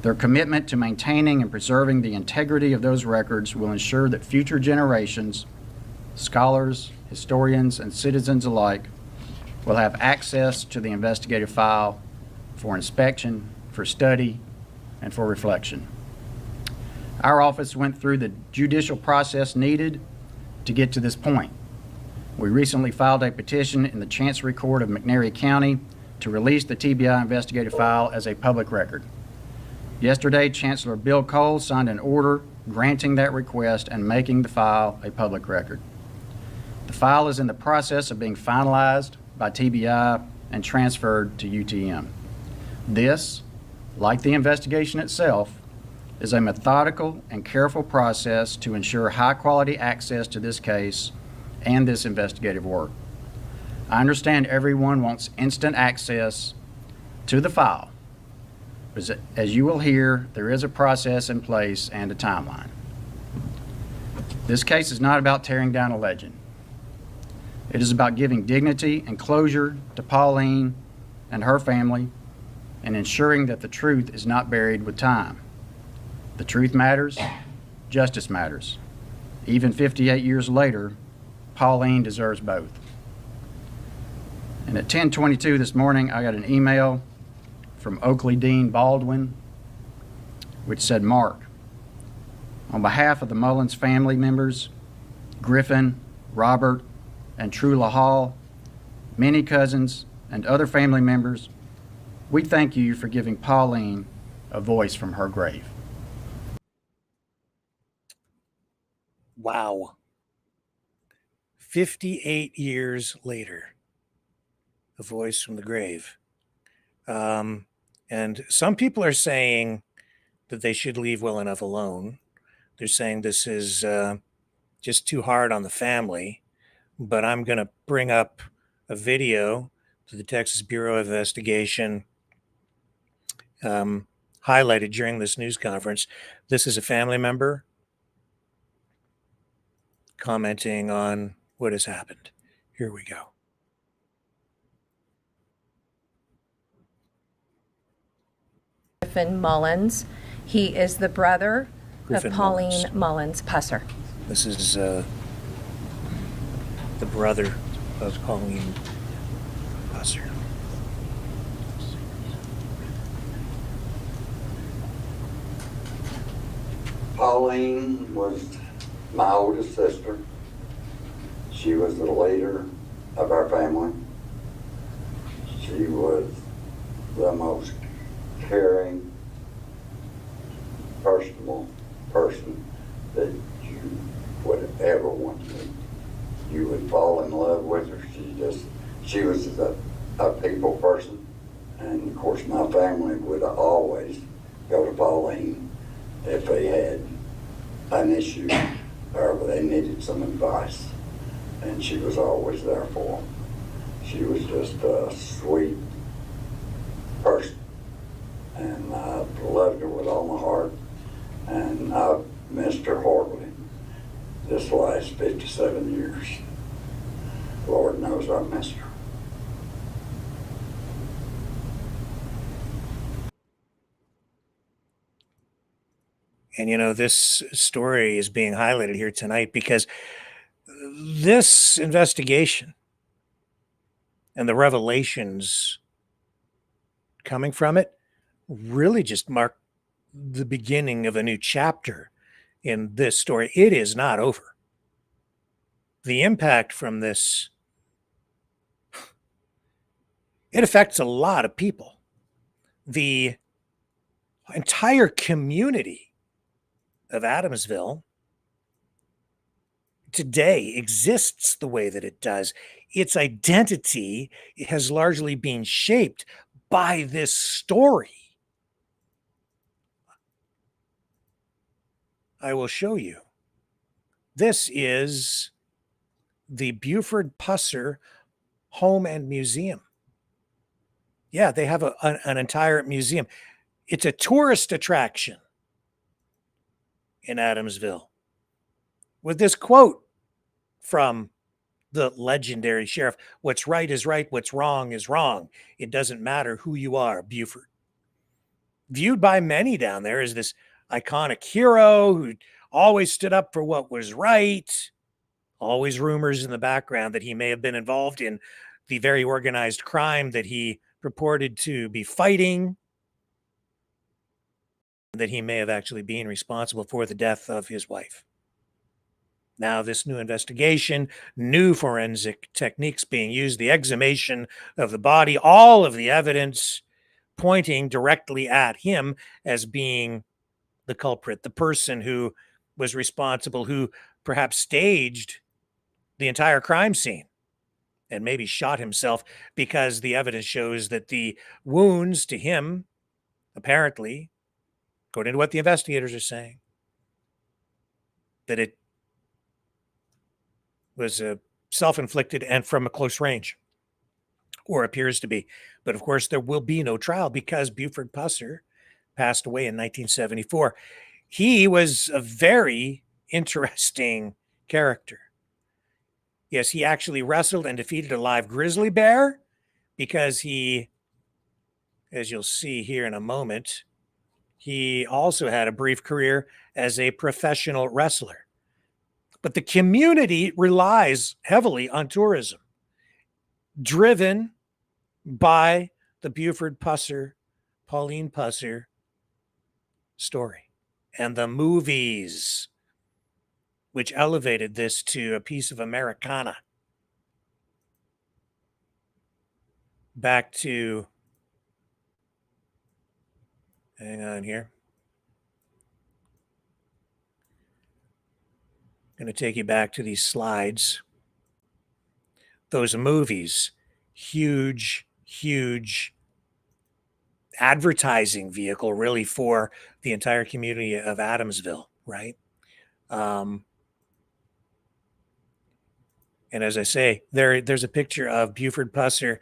Their commitment to maintaining and preserving the integrity of those records will ensure that future generations, scholars, historians, and citizens alike, will have access to the investigative file for inspection, for study, and for reflection. Our office went through the judicial process needed to get to this point. We recently filed a petition in the Chancery Court of McNairy County to release the TBI investigative file as a public record. Yesterday, Chancellor Bill Cole signed an order granting that request and making the file a public record. The file is in the process of being finalized by TBI and transferred to UTM. This, like the investigation itself, is a methodical and careful process to ensure high-quality access to this case and this investigative work. I understand everyone wants instant access to the file, but as you will hear, there is a process in place and a timeline. This case is not about tearing down a legend. It is about giving dignity and closure to Pauline and her family and ensuring that the truth is not buried with time. The truth matters, justice matters. Even 58 years later, Pauline deserves both. And at 10:22 this morning, I got an email from Oakley Dean Baldwin, which said, "Mark, on behalf of the Mullins family members, Griffin, Robert, and Trula Hall, many cousins, and other family members, we thank you for giving Pauline a voice from her grave." Wow. 58 years later, a voice from the grave. And some people are saying that they should leave well enough alone. They're saying this is just too hard on the family. But I'm going to bring up a video that the Texas Bureau of Investigation highlighted during this news conference. This is a family member commenting on what has happened. Here we go. Griffin Mullins. He is the brother Griffin of Pauline Mullins. Mullins Pusser. This is the brother of Pauline Pusser. Pauline was my oldest sister. She was the leader of our family. She was the most caring, personal person that you would ever want to meet. you would fall in love with her. She was a people person. And of course, my family would always go to Pauline if they had an issue or they needed some advice. And she was always there for them. She was just a sweet person. And I loved her with all my heart. And I've missed her horribly this last 57 years. Lord knows I missed her. And you know, this story is being highlighted here tonight because this investigation and the revelations coming from it really just mark the beginning of a new chapter in this story. It is not over. The impact from this, it affects a lot of people. The entire community of Adamsville today exists the way that it does. Its identity has largely been shaped by this story. I will show you. This is the Buford Pusser Home and Museum. Yeah, they have an entire museum. It's a tourist attraction in Adamsville with this quote from the legendary sheriff: "What's right is right, what's wrong is wrong. It doesn't matter who you are, Buford." Viewed by many down there as this iconic hero who always stood up for what was right. Always rumors in the background that he may have been involved in the very organized crime that he purported to be fighting, that he may have actually been responsible for the death of his wife. Now, this new investigation, new forensic techniques being used, the exhumation of the body, all of the evidence pointing directly at him as being the culprit, the person who was responsible, who perhaps staged the entire crime scene and maybe shot himself, because the evidence shows that the wounds to him, apparently, according to what the investigators are saying, that it was self-inflicted and from a close range, or appears to be. But of course, there will be no trial because Buford Pusser passed away in 1974. He was a very interesting character. Yes, he actually wrestled and defeated a live grizzly bear because he, as you'll see here in a moment, he also had a brief career as a professional wrestler. But the community relies heavily on tourism, driven by the Buford Pusser, Pauline Pusser story and the movies, which elevated this to a piece of Americana. Back to, hang on here. I'm going to take you back to these slides. Those movies, huge, huge advertising vehicle really for the entire community of Adamsville, right? And as I say, there's a picture of Buford Pusser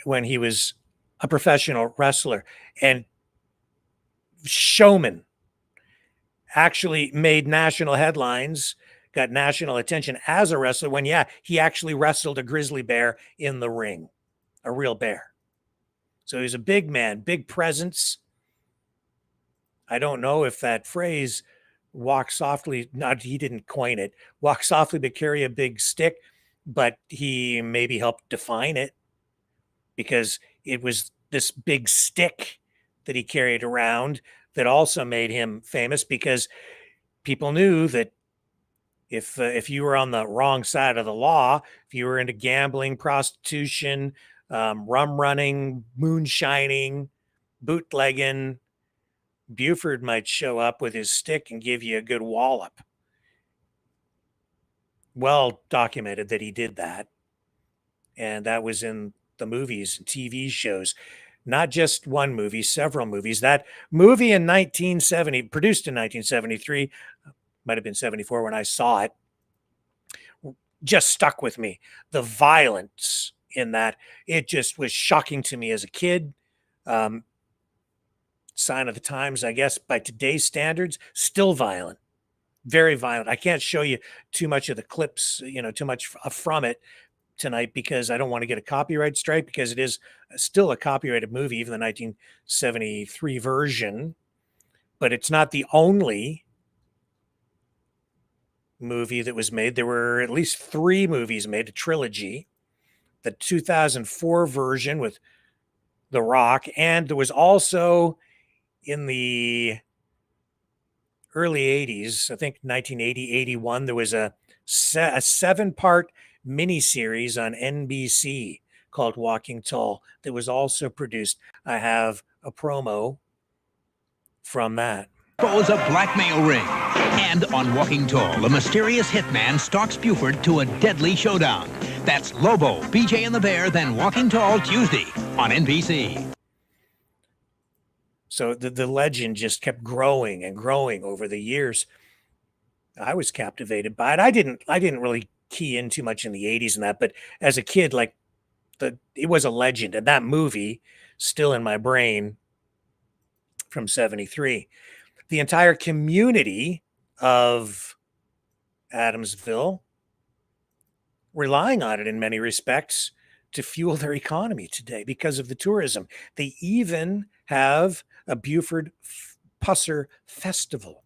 when he was a professional wrestler and showman, actually made national headlines, got national attention as a wrestler when, yeah, he actually wrestled a grizzly bear in the ring, a real bear. So he's a big man, big presence. I don't know if that phrase, walk softly, not, he didn't coin it, walk softly but carry a big stick, but he maybe helped define it, because it was this big stick that he carried around that also made him famous, because people knew that if you were on the wrong side of the law, if you were into gambling, prostitution, rum running, moonshining, bootlegging, Buford might show up with his stick and give you a good wallop. well documented that he did that. And that was in the movies and TV shows, not just one movie, several movies. That movie in 1970, produced in 1973, might have been 74 when I saw it, just stuck with me. The violence in that, it just was shocking to me as a kid. Sign of the times, I guess, by today's standards, still violent, very violent. I can't show you too much of the clips, too much from it tonight because I don't want to get a copyright strike, because it is still a copyrighted movie, even the 1973 version. But it's not the only movie that was made. There were at least 3 movies made, a trilogy. The 2004 version with The Rock, and there was also in the early 80s, I think 1980, 81, there was a 7-part miniseries on NBC called Walking Tall that was also produced. I have a promo from that. Throws a blackmail ring. And on Walking Tall, a mysterious hitman stalks Buford to a deadly showdown. That's Lobo, BJ and the Bear, then Walking Tall Tuesday on NBC. So the legend just kept growing and growing over the years. I was captivated by it. I didn't really key in too much in the 80s and that, but as a kid, like it was a legend, and that movie still in my brain from 73. The entire community of Adamsville relying on it in many respects to fuel their economy today because of the tourism. They even have a Buford Pusser festival.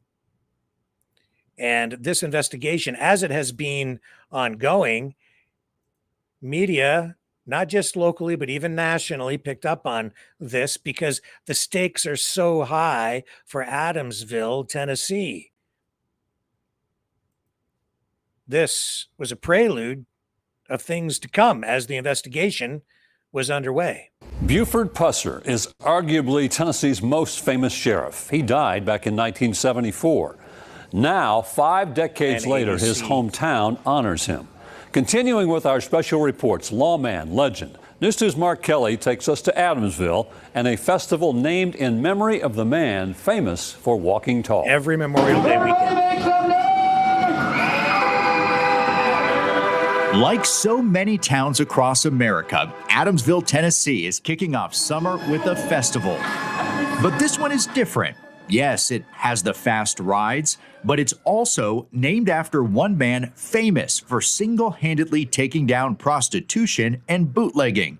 And this investigation, as it has been ongoing, media, not just locally, but even nationally, picked up on this because the stakes are so high for Adamsville, Tennessee. This was a prelude of things to come as the investigation was underway. Buford Pusser is arguably Tennessee's most famous sheriff. He died back in 1974. Now, 5 decades later, his hometown honors him. Continuing with our special reports, lawman, legend, News 2's Mark Kelly takes us to Adamsville and a festival named in memory of the man famous for walking tall. Every Memorial Day weekend. Like so many towns across America, Adamsville, Tennessee is kicking off summer with a festival. But this one is different. Yes, it has the fast rides, but it's also named after one man famous for single-handedly taking down prostitution and bootlegging.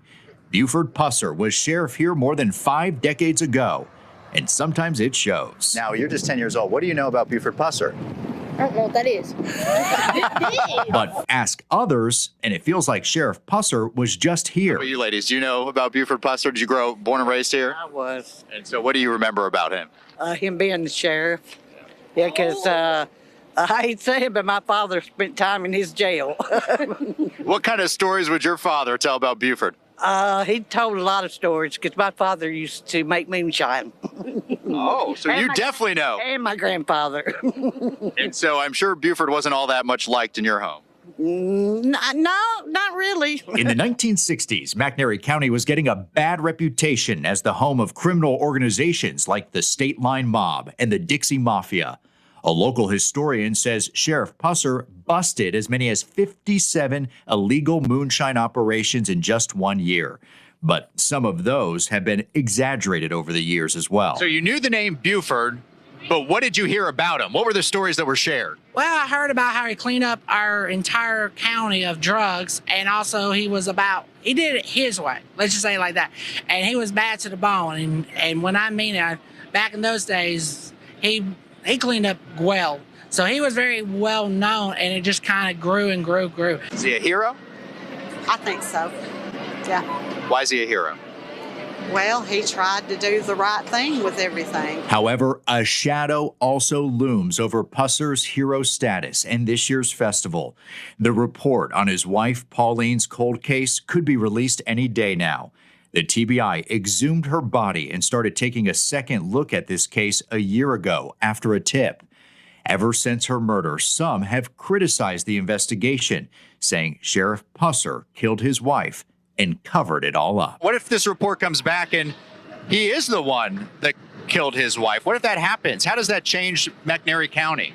Buford Pusser was sheriff here more than 5 decades ago, and sometimes it shows. Now, you're just 10 years old. What do you know about Buford Pusser? I don't know what that is. But ask others, and it feels like Sheriff Pusser was just here. How about you ladies? Do you know about Buford Pusser? Did you born and raised here? I was. And so what do you remember about him? Him being the sheriff. Yeah, because I hate to say it, but my father spent time in his jail. What kind of stories would your father tell about Buford? He told a lot of stories because my father used to make moonshine. Oh, so you definitely know. And my grandfather. And so I'm sure Buford wasn't all that much liked in your home. No, not really. In the 1960s, McNairy County was getting a bad reputation as the home of criminal organizations like the State Line Mob and the Dixie Mafia. A local historian says Sheriff Pusser busted as many as 57 illegal moonshine operations in just 1 year. But some of those have been exaggerated over the years as well. So you knew the name Buford, but what did you hear about him? What were the stories that were shared? Well, I heard about how he cleaned up our entire county of drugs, and also he did it his way. Let's just say it like that. And he was bad to the bone. And when I mean it, back in those days, he cleaned up well. So he was very well known, and it just kind of grew and grew. Is he a hero? I think so, yeah. Why is he a hero? Well, he tried to do the right thing with everything. However, a shadow also looms over Pusser's hero status and this year's festival. The report on his wife Pauline's cold case could be released any day now. The TBI exhumed her body and started taking a second look at this case a year ago after a tip. Ever since her murder, some have criticized the investigation, saying Sheriff Pusser killed his wife and covered it all up. What if this report comes back and he is the one that killed his wife? What if that happens? How does that change McNairy County?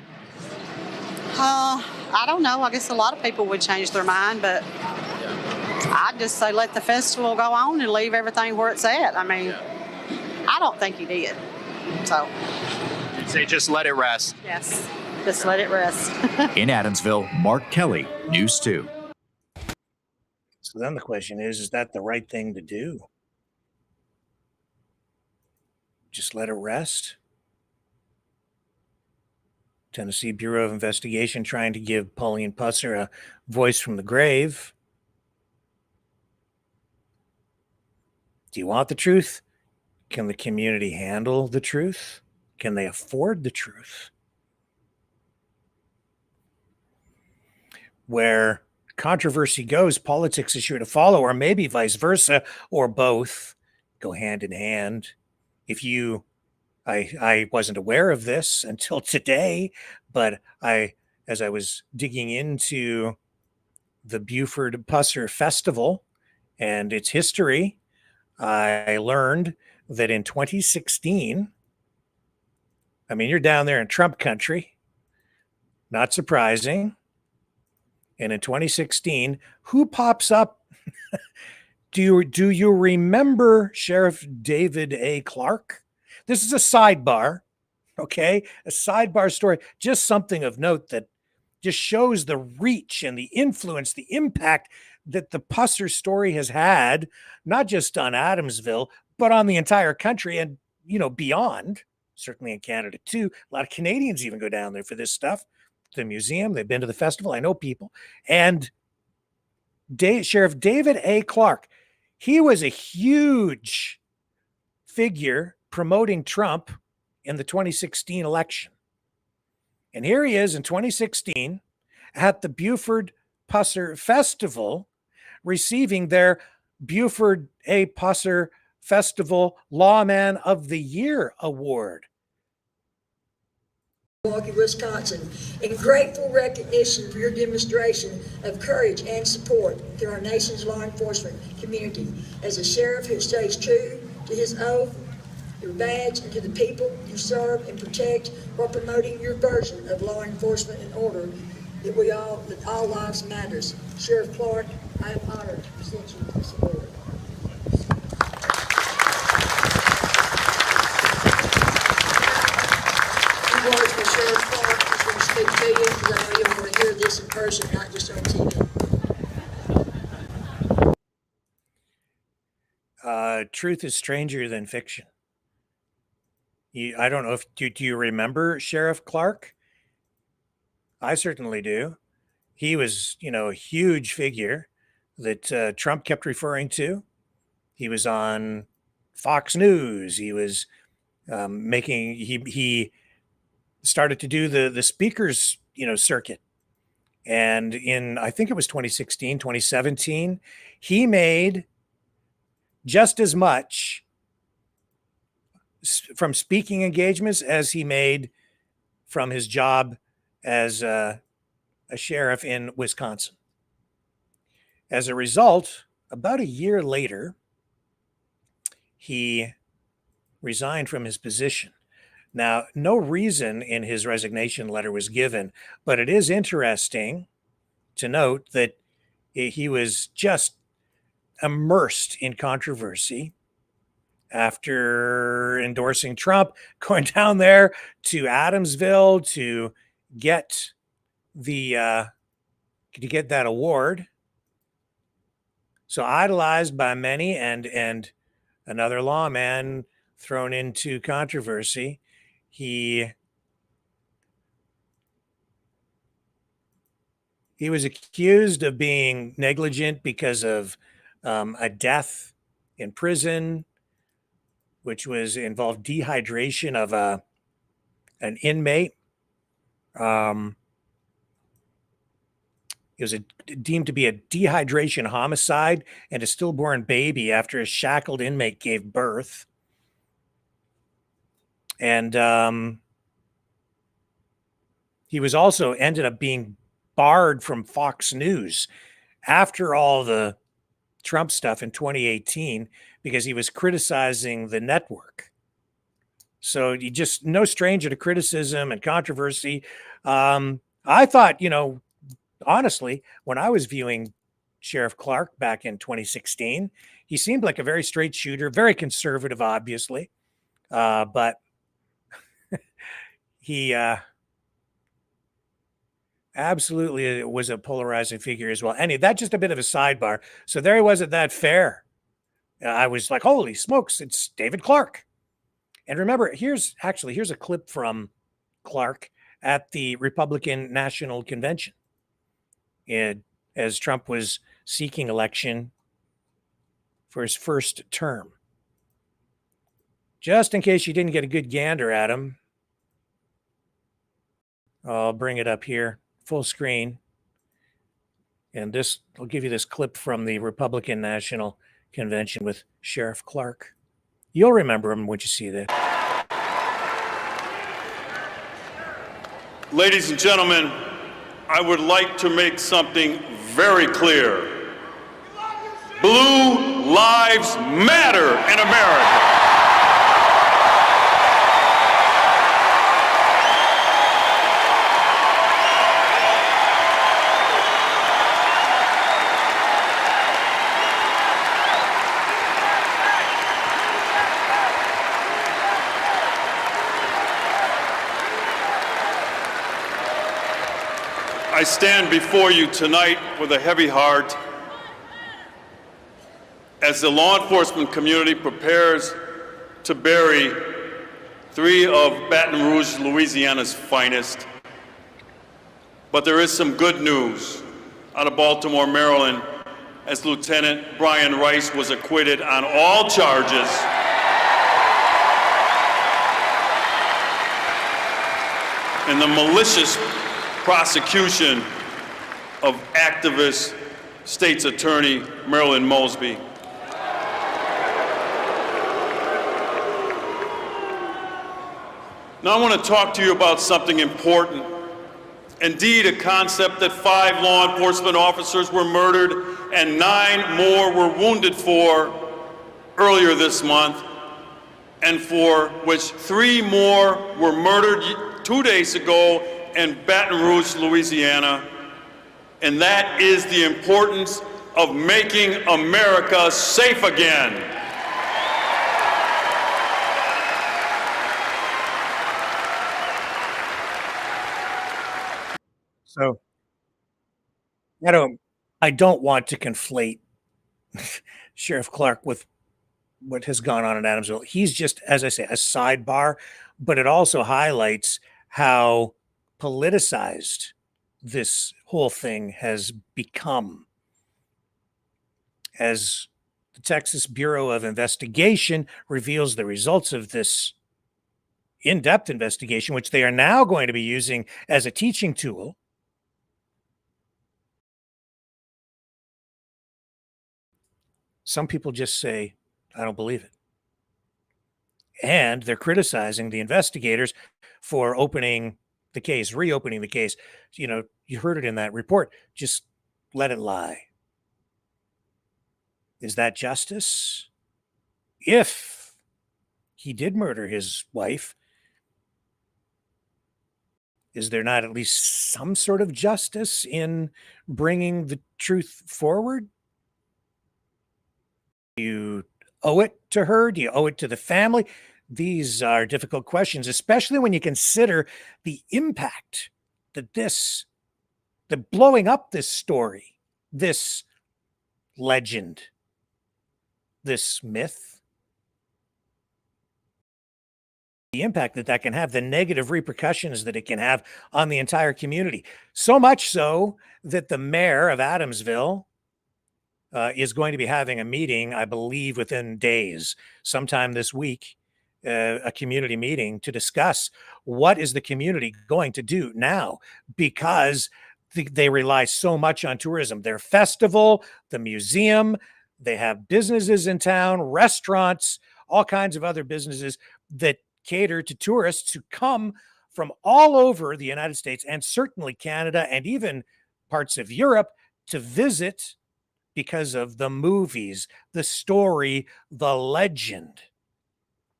I don't know. I guess a lot of people would change their mind, but I'd just say let the festival go on and leave everything where it's at. I mean, I don't think he did. So You'd say just let it rest. yes, just let it rest. In Adamsville, Mark Kelly, News 2. So then the question is that the right thing to do? Just let it rest? Tennessee Bureau of Investigation trying to give Pauline Pusser a voice from the grave. Do you want the truth? Can the community handle the truth? Can they afford the truth? Where controversy goes, politics is sure to follow, or maybe vice versa, or both go hand in hand. I wasn't aware of this until today, but as I was digging into the Buford Pusser Festival and its history, I learned that in 2016, I mean, you're down there in Trump country, not surprising. And in 2016, who pops up? Do you remember Sheriff David A. Clark? This is a sidebar, okay? A sidebar story, just something of note that just shows the reach and the influence, the impact that the Pusser story has had, not just on Adamsville, but on the entire country and, beyond, certainly in Canada too. A lot of Canadians even go down there for this stuff. The museum, they've been to the festival. I know people. And Sheriff David A. Clark, he was a huge figure promoting Trump in the 2016 election. And here he is in 2016 at the Buford Pusser Festival receiving their Buford A. Pusser Festival Lawman of the Year award. Milwaukee, Wisconsin, in grateful recognition for your demonstration of courage and support to our nation's law enforcement community. As a sheriff who stays true to his oath, your badge, and to the people you serve and protect while promoting your version of law enforcement and order, that all lives matters. Sheriff Clark, I am honored to present you this award. Words for Sheriff Clark is going to speak to you because I know you'll want to hear this in person, not just on TV. Truth is stranger than fiction. I don't know if do you remember Sheriff Clark? I certainly do. He was, a huge figure that Trump kept referring to. He was on Fox News. He was he started to do the speakers, circuit. And in, I think it was 2016, 2017, he made just as much from speaking engagements as he made from his job as a sheriff in Wisconsin. As a result, about a year later, he resigned from his position. Now, no reason in his resignation letter was given, but it is interesting to note that he was just immersed in controversy after endorsing Trump, going down there to Adamsville to get that award. So idolized by many and another lawman thrown into controversy. He was accused of being negligent because of a death in prison, which involved dehydration of an inmate. It was deemed to be a dehydration homicide and a stillborn baby after a shackled inmate gave birth. And he was also ended up being barred from Fox News after all the Trump stuff in 2018 because he was criticizing the network. So you just no stranger to criticism and controversy. I thought, honestly, when I was viewing Sheriff Clark back in 2016, he seemed like a very straight shooter, very conservative, obviously. But he absolutely was a polarizing figure as well. Anyway, that's just a bit of a sidebar. So there he was at that fair. I was like, holy smokes, it's David Clark. And remember, here's a clip from Clark at the Republican National Convention as Trump was seeking election for his first term. Just in case you didn't get a good gander at him, I'll bring it up here, full screen. And I'll give you this clip from the Republican National Convention with Sheriff Clark. You'll remember him when you see this. Ladies and gentlemen, I would like to make something very clear. Blue lives matter in America. I stand before you tonight with a heavy heart as the law enforcement community prepares to bury three of Baton Rouge, Louisiana's finest. But there is some good news out of Baltimore, Maryland, as Lieutenant Brian Rice was acquitted on all charges in the malicious prosecution of activist State's Attorney Marilyn Mosby. Now I want to talk to you about something important. Indeed, a concept that 5 law enforcement officers were murdered and 9 more were wounded for earlier this month, and for which 3 more were murdered 2 days ago in Baton Rouge, Louisiana, and that is the importance of making America safe again. So I don't want to conflate Sheriff Clark with what has gone on in Adamsville. He's just, as I say, a sidebar, but it also highlights how politicized this whole thing has become. As the Texas Bureau of Investigation reveals the results of this in-depth investigation, which they are now going to be using as a teaching tool, some people just say, I don't believe it. And they're criticizing the investigators for reopening the case. You heard it in that report. Just let it lie. Is that justice? If he did murder his wife, is there not at least some sort of justice in bringing the truth forward? Do you owe it to her? Do you owe it to the family? These are difficult questions, especially when you consider the impact that the blowing up this story, this legend, this myth, the impact that can have, the negative repercussions that it can have on the entire community. So much so that the mayor of Adamsville is going to be having a meeting, I believe, within days, sometime this week, a community meeting to discuss what is the community going to do now, because they rely so much on tourism. Their festival, the museum, they have businesses in town, restaurants, all kinds of other businesses that cater to tourists who come from all over the United States and certainly Canada and even parts of Europe to visit because of the movies, the story, the legend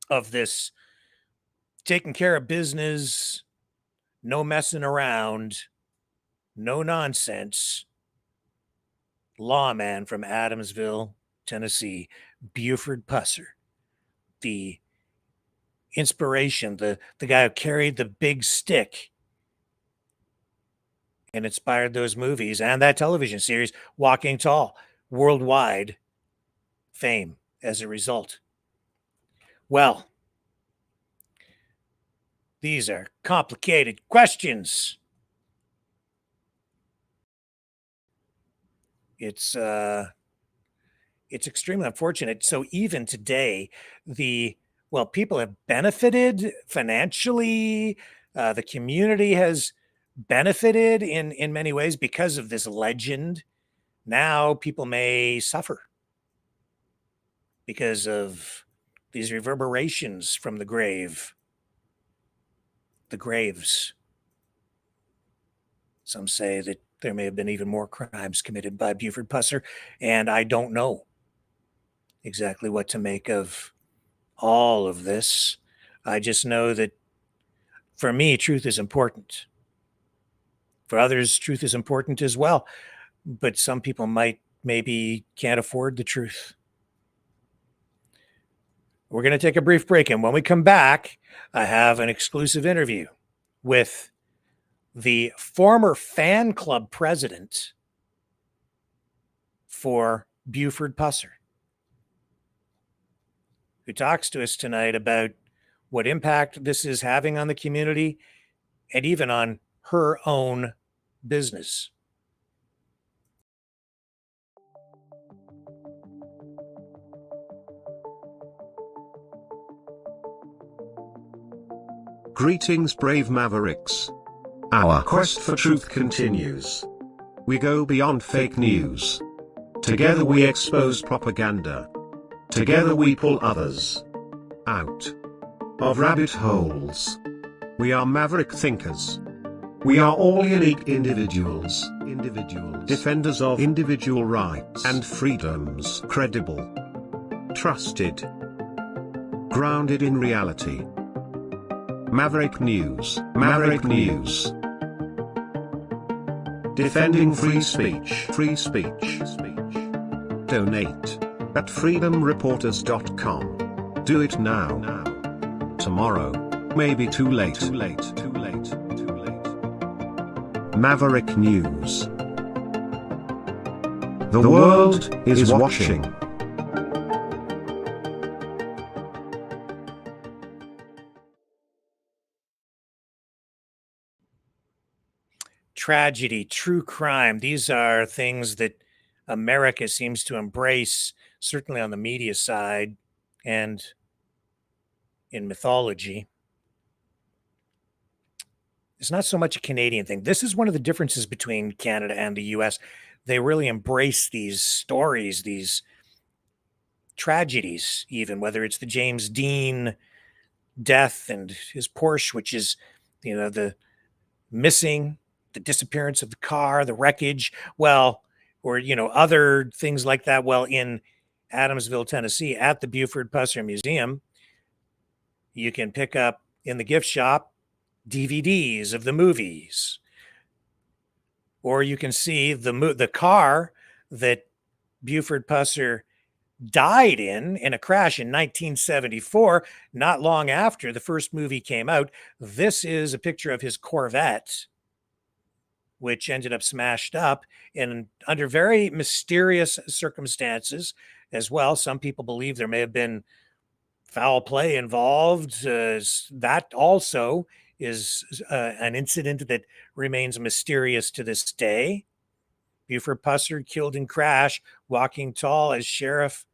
of this taking care of business, no messing around, no nonsense lawman from Adamsville, Tennessee, Buford Pusser, the inspiration, the guy who carried the big stick and inspired those movies and that television series, Walking Tall, worldwide fame as a result. Well, these are complicated questions. It's extremely unfortunate. So even today, people have benefited financially. The community has benefited in many ways because of this legend. Now people may suffer because of these reverberations from the graves. Some say that there may have been even more crimes committed by Buford Pusser, and I don't know exactly what to make of all of this. I just know that for me, truth is important. For others, truth is important as well. But some people maybe can't afford the truth. We're going to take a brief break, and when we come back, I have an exclusive interview with the former fan club president for Buford Pusser, who talks to us tonight about what impact this is having on the community and even on her own business. Greetings, brave Mavericks. Our quest for truth continues. We go beyond fake news. Together we expose propaganda. Together we pull others out of rabbit holes. We are maverick thinkers. We are all unique individuals, defenders of individual rights and freedoms, credible, trusted, grounded in reality. Maverick News. Defending free speech. Donate at freedomreporters.com. Do it now. Tomorrow may be too late. Maverick News. The world is watching. Tragedy, true crime, these are things that America seems to embrace, certainly on the media side and in mythology. It's not so much a Canadian thing. This is one of the differences between Canada and the US. They really embrace these stories, these tragedies, even whether it's the James Dean death and his Porsche, which is, the missing, the disappearance of the car, the wreckage, or other things like that. Well, in Adamsville, Tennessee, at the Buford Pusser Museum, you can pick up in the gift shop DVDs of the movies, or you can see the car that Buford Pusser died in a crash in 1974, not long after the first movie came out. This is a picture of his Corvette, which ended up smashed up under very mysterious circumstances as well. Some people believe there may have been foul play involved. That also is an incident that remains mysterious to this day. Buford Pusser killed in crash, walking tall as sheriff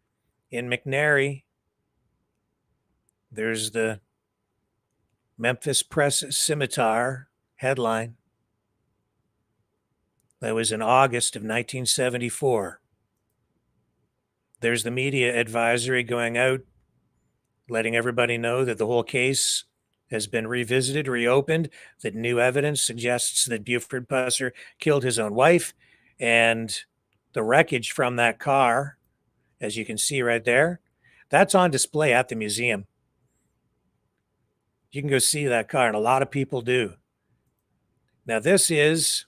in McNairy. There's the Memphis Press Scimitar headline. That was in August of 1974. There's the media advisory going out, letting everybody know that the whole case has been revisited, reopened, that new evidence suggests that Buford Pusser killed his own wife. And the wreckage from that car, as you can see right there, that's on display at the museum. You can go see that car, and a lot of people do. Now, this is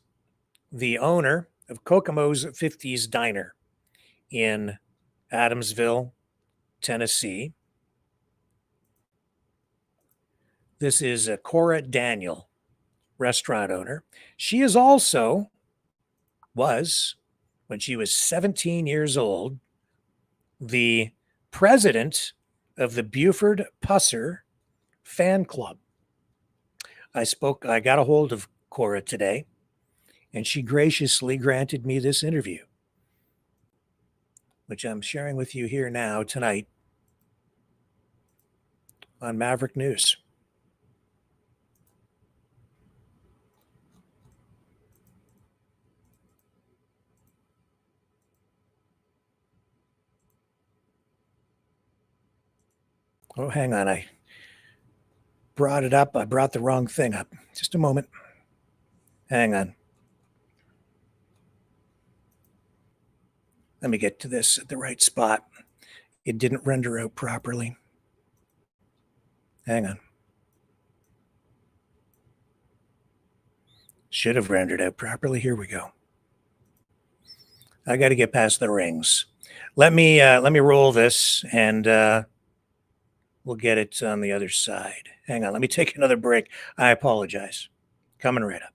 the owner of Kokomo's 50s Diner in Adamsville, Tennessee. This is Cora Daniel, restaurant owner. She is also, when she was 17 years old, the president of the Buford Pusser fan club. I got a hold of Cora today, and she graciously granted me this interview, which I'm sharing with you here now tonight on Maverick News. Oh, hang on. I brought it up. I brought the wrong thing up. Just a moment. Hang on. Let me get to this at the right spot. It didn't render out properly. Hang on. Should have rendered out properly. Here we go. I got to get past the rings. Let me roll this, and we'll get it on the other side. Hang on. Let me take another break. I apologize. Coming right up.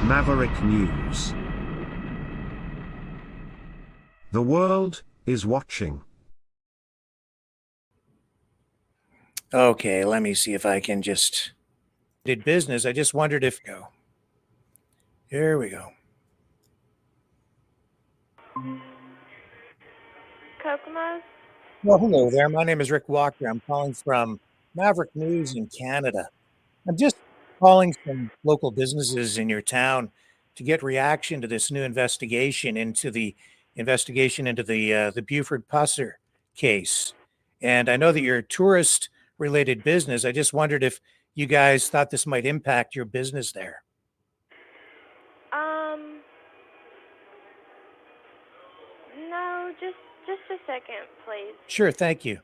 Maverick News. The world is watching. Okay, let me see if I can just did business. I just wondered if go. Here we go. Kokomo's? Well, hello there. My name is Rick Walker. I'm calling from Maverick News in Canada. I'm just calling some local businesses in your town to get reaction to this new investigation into the Buford Pusser case. And I know that you're a tourist-related business. I just wondered if you guys thought this might impact your business there. No, just a second, please. Sure, thank you.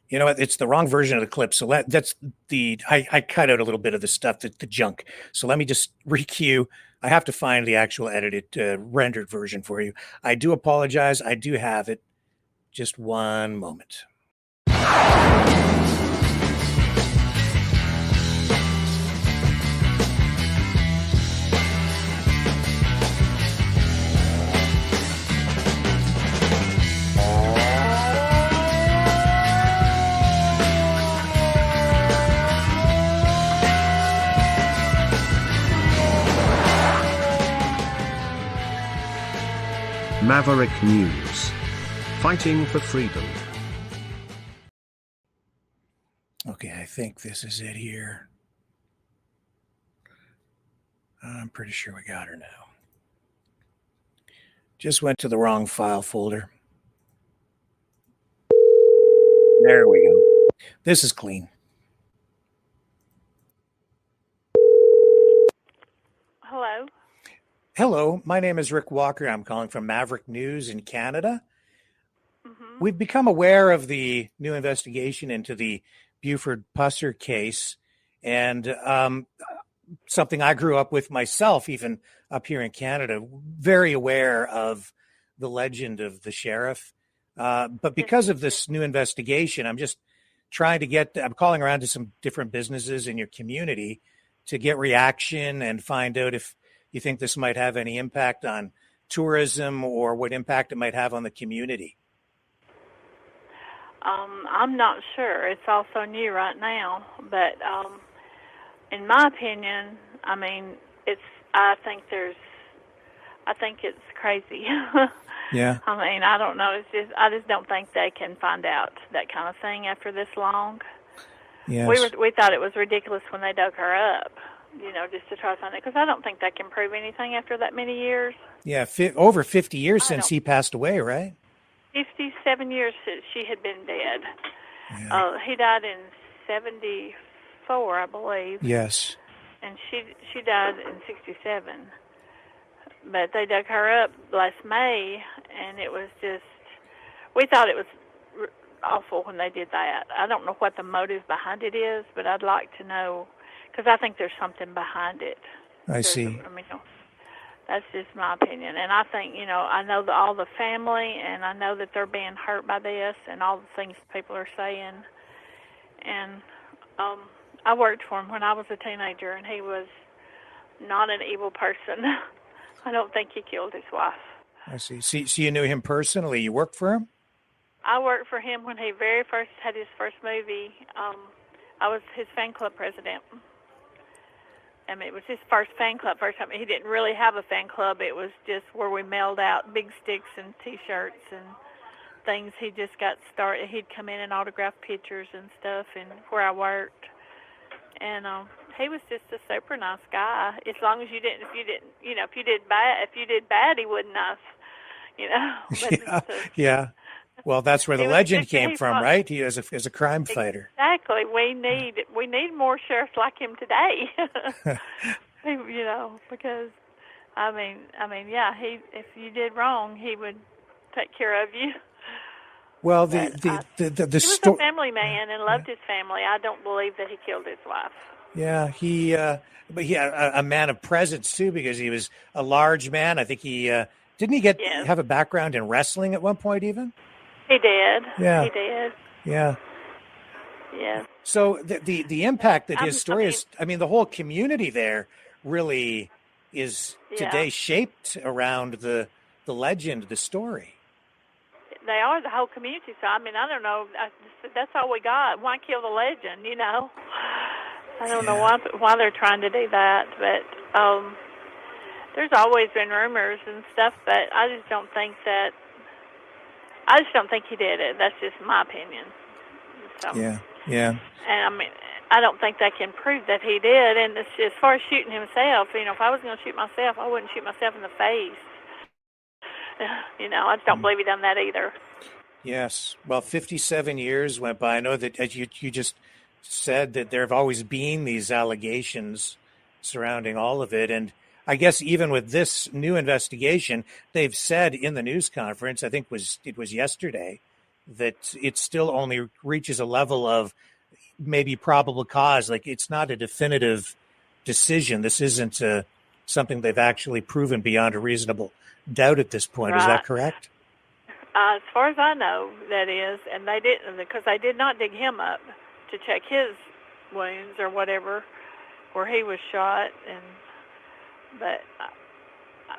You know what? It's the wrong version of the clip. So that's I cut out a little bit of the stuff, the junk. So let me just recue. I have to find the actual edited, rendered version for you. I do apologize. I do have it. Just one moment. Maverick News. Fighting for freedom. Okay, I think this is it here. I'm pretty sure we got her now. Just went to the wrong file folder. There we go. This is clean. Hello. Hello, my name is Rick Walker. I'm calling from Maverick News in Canada. We've become aware of the new investigation into the Buford Pusser case, and something I grew up with myself, even up here in Canada, very aware of the legend of the sheriff. But because of this new investigation, I'm just I'm calling around to some different businesses in your community to get reaction and find out if you think this might have any impact on tourism or what impact it might have on the community. I'm not sure. It's also new right now, but in my opinion, I mean, I think it's crazy. Yeah. I mean, I don't know. I just don't think they can find out that kind of thing after this long. Yes. We thought it was ridiculous when they dug her up, just to try to find it, because I don't think they can prove anything after that many years. Yeah, over 50 years since he passed away, right? 57 years since she had been dead. Yeah. He died in 74, I believe. Yes. And she died in 67. But they dug her up last May, and it was just, we thought it was awful when they did that. I don't know what the motive behind it is, but I'd like to know, because I think there's something behind it. I see. I mean, that's just my opinion. And I think, I know all the family, and I know that they're being hurt by this and all the things people are saying. And I worked for him when I was a teenager, and he was not an evil person. I don't think he killed his wife. I see. So you knew him personally? You worked for him? I worked for him when he very first had his first movie. I was his fan club president. I mean, it was his first fan club. First time he didn't really have a fan club. It was just where we mailed out big sticks and T-shirts and things. He just got started. He'd come in and autograph pictures and stuff, and where I worked. And he was just a super nice guy. As long as if you did bad, he wasn't nice. But yeah. Well, that's where the legend came from, right? He as a crime fighter. Exactly. We need more sheriffs like him today. Because I mean, yeah. If you did wrong, he would take care of you. Well, he was a family man and loved his family. I don't believe that he killed his wife. Yeah, but he a man of presence too, because he was a large man. I think he didn't have a background in wrestling at one point even. He did. Yeah. He did. Yeah. Yeah. So the impact that his story is, I mean, the whole community there really is today shaped around the legend, the story. They are the whole community. So, I mean, I don't know. That's all we got. Why kill the legend, I don't know why they're trying to do that. But there's always been rumors and stuff, but I just don't think he did it. That's just my opinion. So, yeah. And, I mean, I don't think they can prove that he did. And it's just, as far as shooting himself, if I was going to shoot myself, I wouldn't shoot myself in the face. I just don't believe he done that either. Yes. Well, 57 years went by. I know that, as you just said, that there have always been these allegations surrounding all of it. And I guess even with this new investigation, they've said in the news conference, I think it was yesterday, that it still only reaches a level of maybe probable cause. Like, it's not a definitive decision. This isn't something they've actually proven beyond a reasonable doubt at this point. Right. Is that correct? As far as I know, that is. And they didn't, because they did not dig him up to check his wounds or whatever, where he was shot. But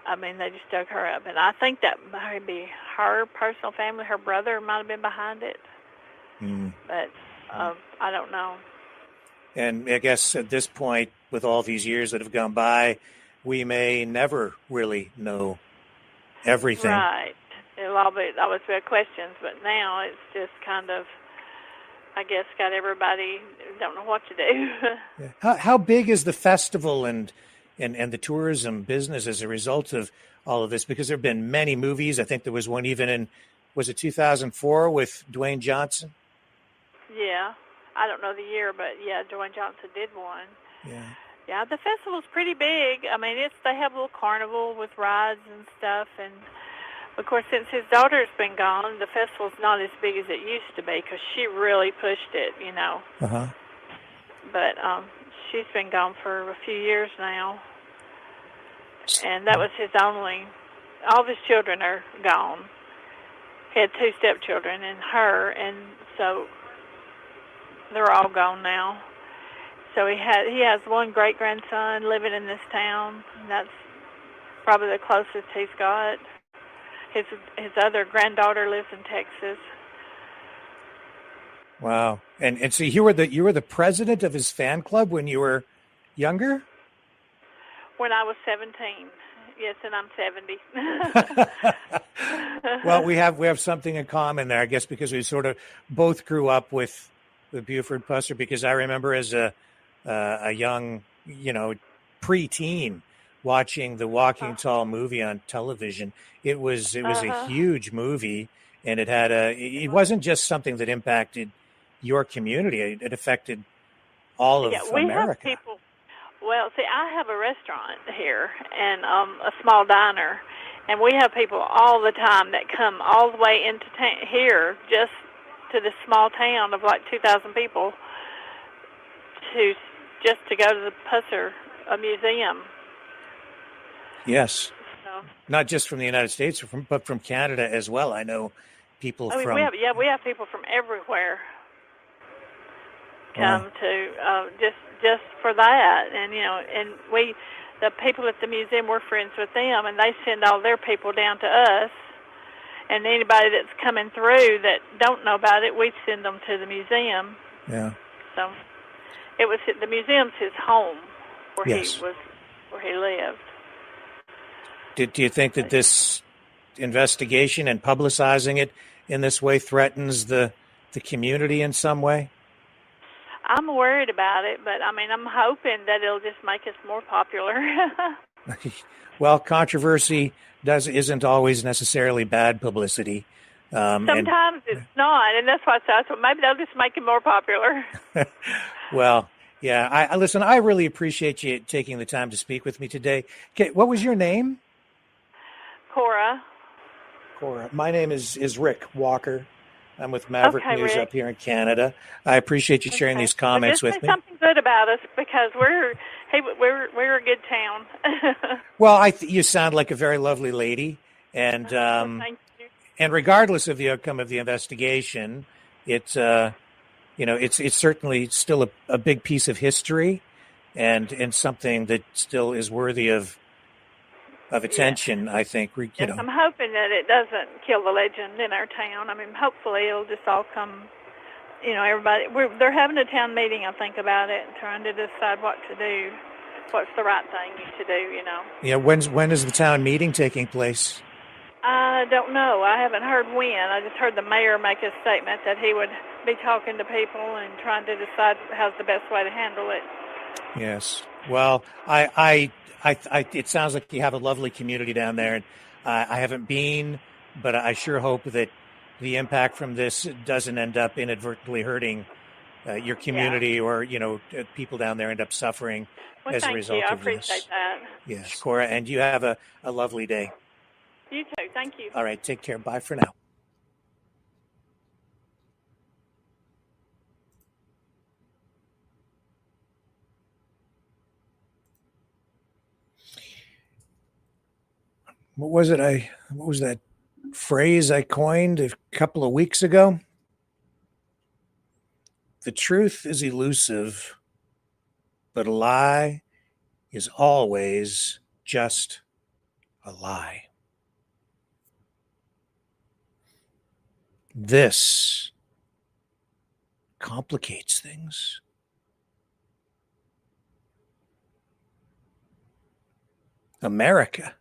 I mean, they just dug her up. And I think that might be her personal family. Her brother might have been behind it. But I don't know. And I guess at this point, with all these years that have gone by, we may never really know everything. Right. It'll always be questions, but now it's just kind of, I guess, got everybody don't know what to do. Yeah. How big is the festival and the tourism business as a result of all of this? Because there have been many movies. I think there was one even in, was it 2004 with Dwayne Johnson? Yeah. I don't know the year, but yeah, Dwayne Johnson did one. Yeah. Yeah, the festival's pretty big. I mean, they have a little carnival with rides and stuff, and of course, since his daughter's been gone, the festival's not as big as it used to be because she really pushed it, you know. Uh-huh. But she's been gone for a few years now, and that was his only. All of his children are gone. He had 2 stepchildren and her, and so they're all gone now. So he has one great grandson living in this town, and that's probably the closest he's got. His other granddaughter lives in Texas. Wow. And so you were the president of his fan club when you were younger? When I was 17. Yes, and I'm 70. Well, we have something in common there, I guess, because we sort of both grew up with Buford Pusser, because I remember as a young, preteen watching the Walking Tall movie on television. It was a huge movie, and it wasn't just something that impacted your community. It affected all of America. Have people. Well, see, I have a restaurant here and a small diner, and we have people all the time that come all the way into here, just to this small town of like 2,000 people, to go to the Pusser Museum. Yes. So, not just from the United States, but from Canada as well. I know people from. We have people from everywhere come to just for that, and and the people at the museum, we're friends with them, and they send all their people down to us, and anybody that's coming through that don't know about it, we send them to the museum. Yeah. So the museum's his home where Yes. he lived. Do you think that this investigation and publicizing it in this way threatens the community in some way? I'm worried about it, but I mean, I'm hoping that it'll just make us more popular. Well, controversy isn't always necessarily bad publicity. Sometimes it's not, and that's why I thought maybe they'll just make it more popular. Well, yeah. I listen. I really appreciate you taking the time to speak with me today. Okay, what was your name? Cora. My name is Rick Walker. I'm with Maverick News Rick. up here in Canada. I appreciate you sharing these comments with me. Say something good about us because we're a good town. Well, you sound like a very lovely lady, and Thank you. and regardless of the outcome of the investigation, it's certainly still a big piece of history, and something that still is worthy of attention. Yeah. I think Yes, I'm hoping that it doesn't kill the legend in our town. I mean, hopefully it'll just all come. Everybody. They're having a town meeting, I think, about it, and trying to decide what to do, what's the right thing to do. Yeah. When is the town meeting taking place? I don't know. I haven't heard when. I just heard the mayor make a statement that he would be talking to people and trying to decide how's the best way to handle it. Yes. Well, it sounds like you have a lovely community down there, and I haven't been, but I sure hope that the impact from this doesn't end up inadvertently hurting your community, or people down there end up suffering as a result of this. I appreciate that. Yes, Cora, and you have a lovely day. You too. Thank you. All right, take care. Bye for now. What was that phrase I coined a couple of weeks ago? The truth is elusive, but a lie is always just a lie. This complicates things. America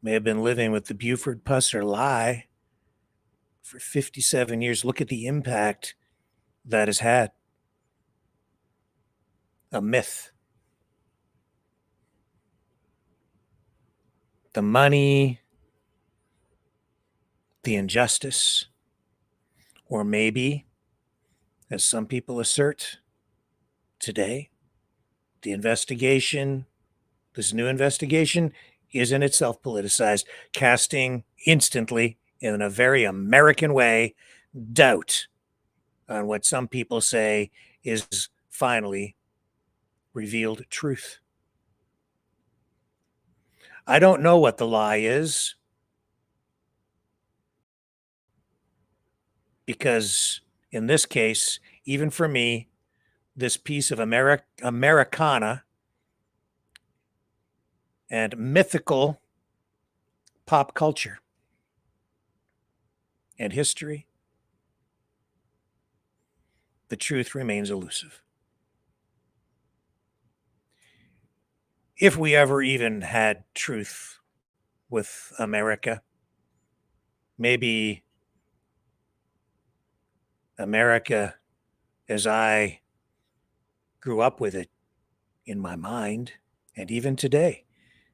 may have been living with the Buford Pusser lie for 57 years. Look at the impact that has had. A myth. The money, the injustice, or maybe, as some people assert today, The investigation, this new investigation, is in itself politicized, casting instantly, in a very American way, doubt on what some people say is finally revealed truth. I don't know what the lie is, because in this case, even for me, this piece of Americana and mythical pop culture and history, the truth remains elusive. If we ever even had truth with America, maybe America, as I grew up with it in my mind, and even today,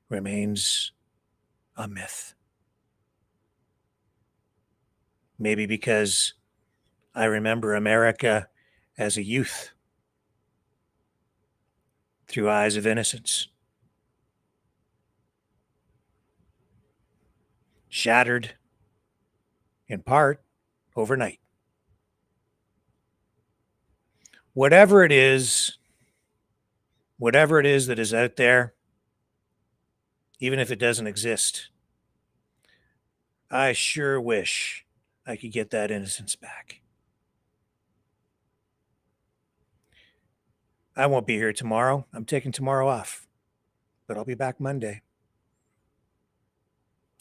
remains a myth. Maybe because I remember America as a youth through eyes of innocence, shattered in part overnight. Whatever it is that is out there, even if it doesn't exist, I sure wish I could get that innocence back. I won't be here tomorrow. I'm taking tomorrow off, but I'll be back Monday,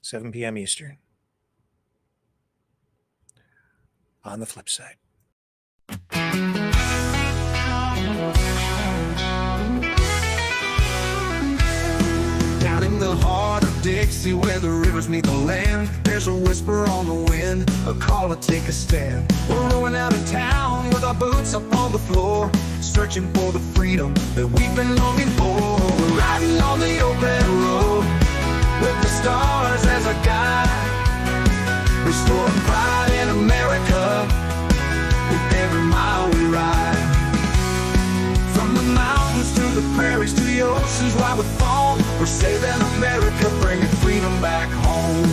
7 p.m. Eastern. On the flip side. Down in the heart of Dixie, where the rivers meet the land, there's a whisper on the wind, a call to take a stand. We're rolling out of town with our boots up on the floor, searching for the freedom that we've been longing for. We're riding on the open road with the stars as a guide, restoring pride in America with every mile we ride. From the mountains to the prairies to the oceans, wide with foam, we're saving America, bringing freedom back home.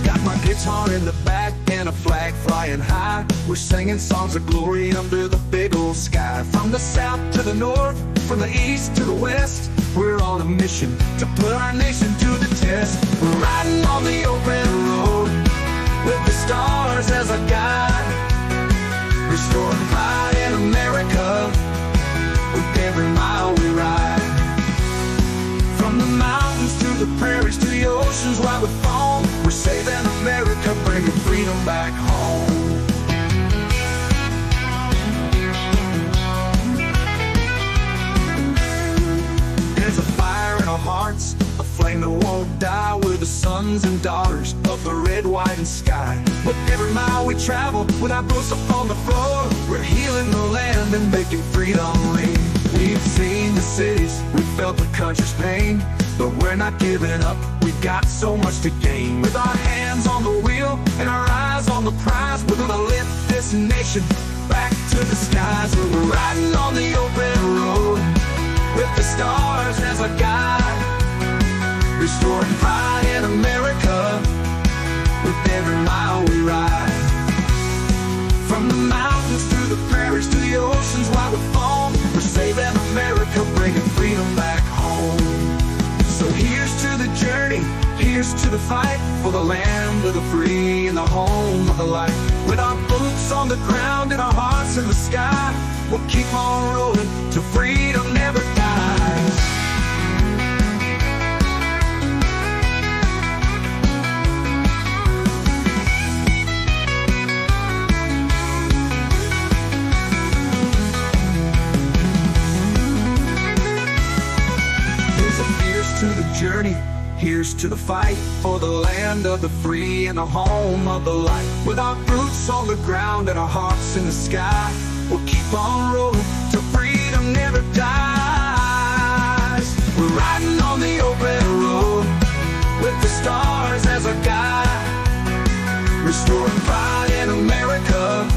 Got my guitar in the back and a flag flying high, we're singing songs of glory under the big old sky. From the south to the north, from the east to the west, we're on a mission to put our nation to the test. We're riding on the open road with the stars as a guide, restoring pride in America with every mile we ride. From the mountains to the prairies to the oceans, wide with foam, we're saving America, bringing freedom back home. There's a fire in our hearts, a flame that won't die. We're the sons and daughters of the red, white, and sky. With every mile we travel, with our boots up on the floor, we're healing the land and making freedom ring. We've seen the cities, we've felt the country's pain, but we're not giving up, we've got so much to gain. With our hands on the wheel and our eyes on the prize, we're gonna lift this nation back to the skies. We're riding on the open road with the stars as a guide, restoring pride in America with every mile we ride. From the mountains to the prairies to the oceans, wide with foam, we're saving America, bringing freedom back home. So here's to the journey, here's to the fight, for the land of the free and the home of the light. With our boots on the ground and our hearts in the sky, we'll keep on rolling till freedom never dies. To the journey, here's to the fight, for the land of the free and the home of the light. With our boots on the ground and our hearts in the sky, we'll keep on rolling till freedom never dies. We're riding on the open road with the stars as a guide, restoring pride in America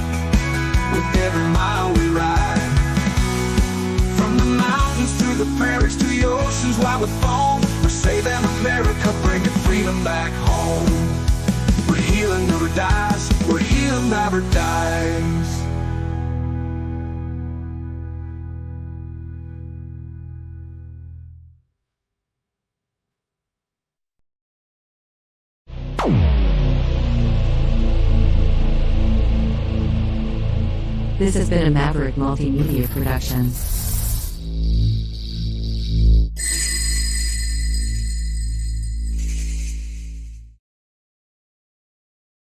with every mile we ride. From the mountains to the the phone. We're saving America, bringing freedom back home. We're healing never dies. We're healing never dies. This has been a Maverick Multimedia production.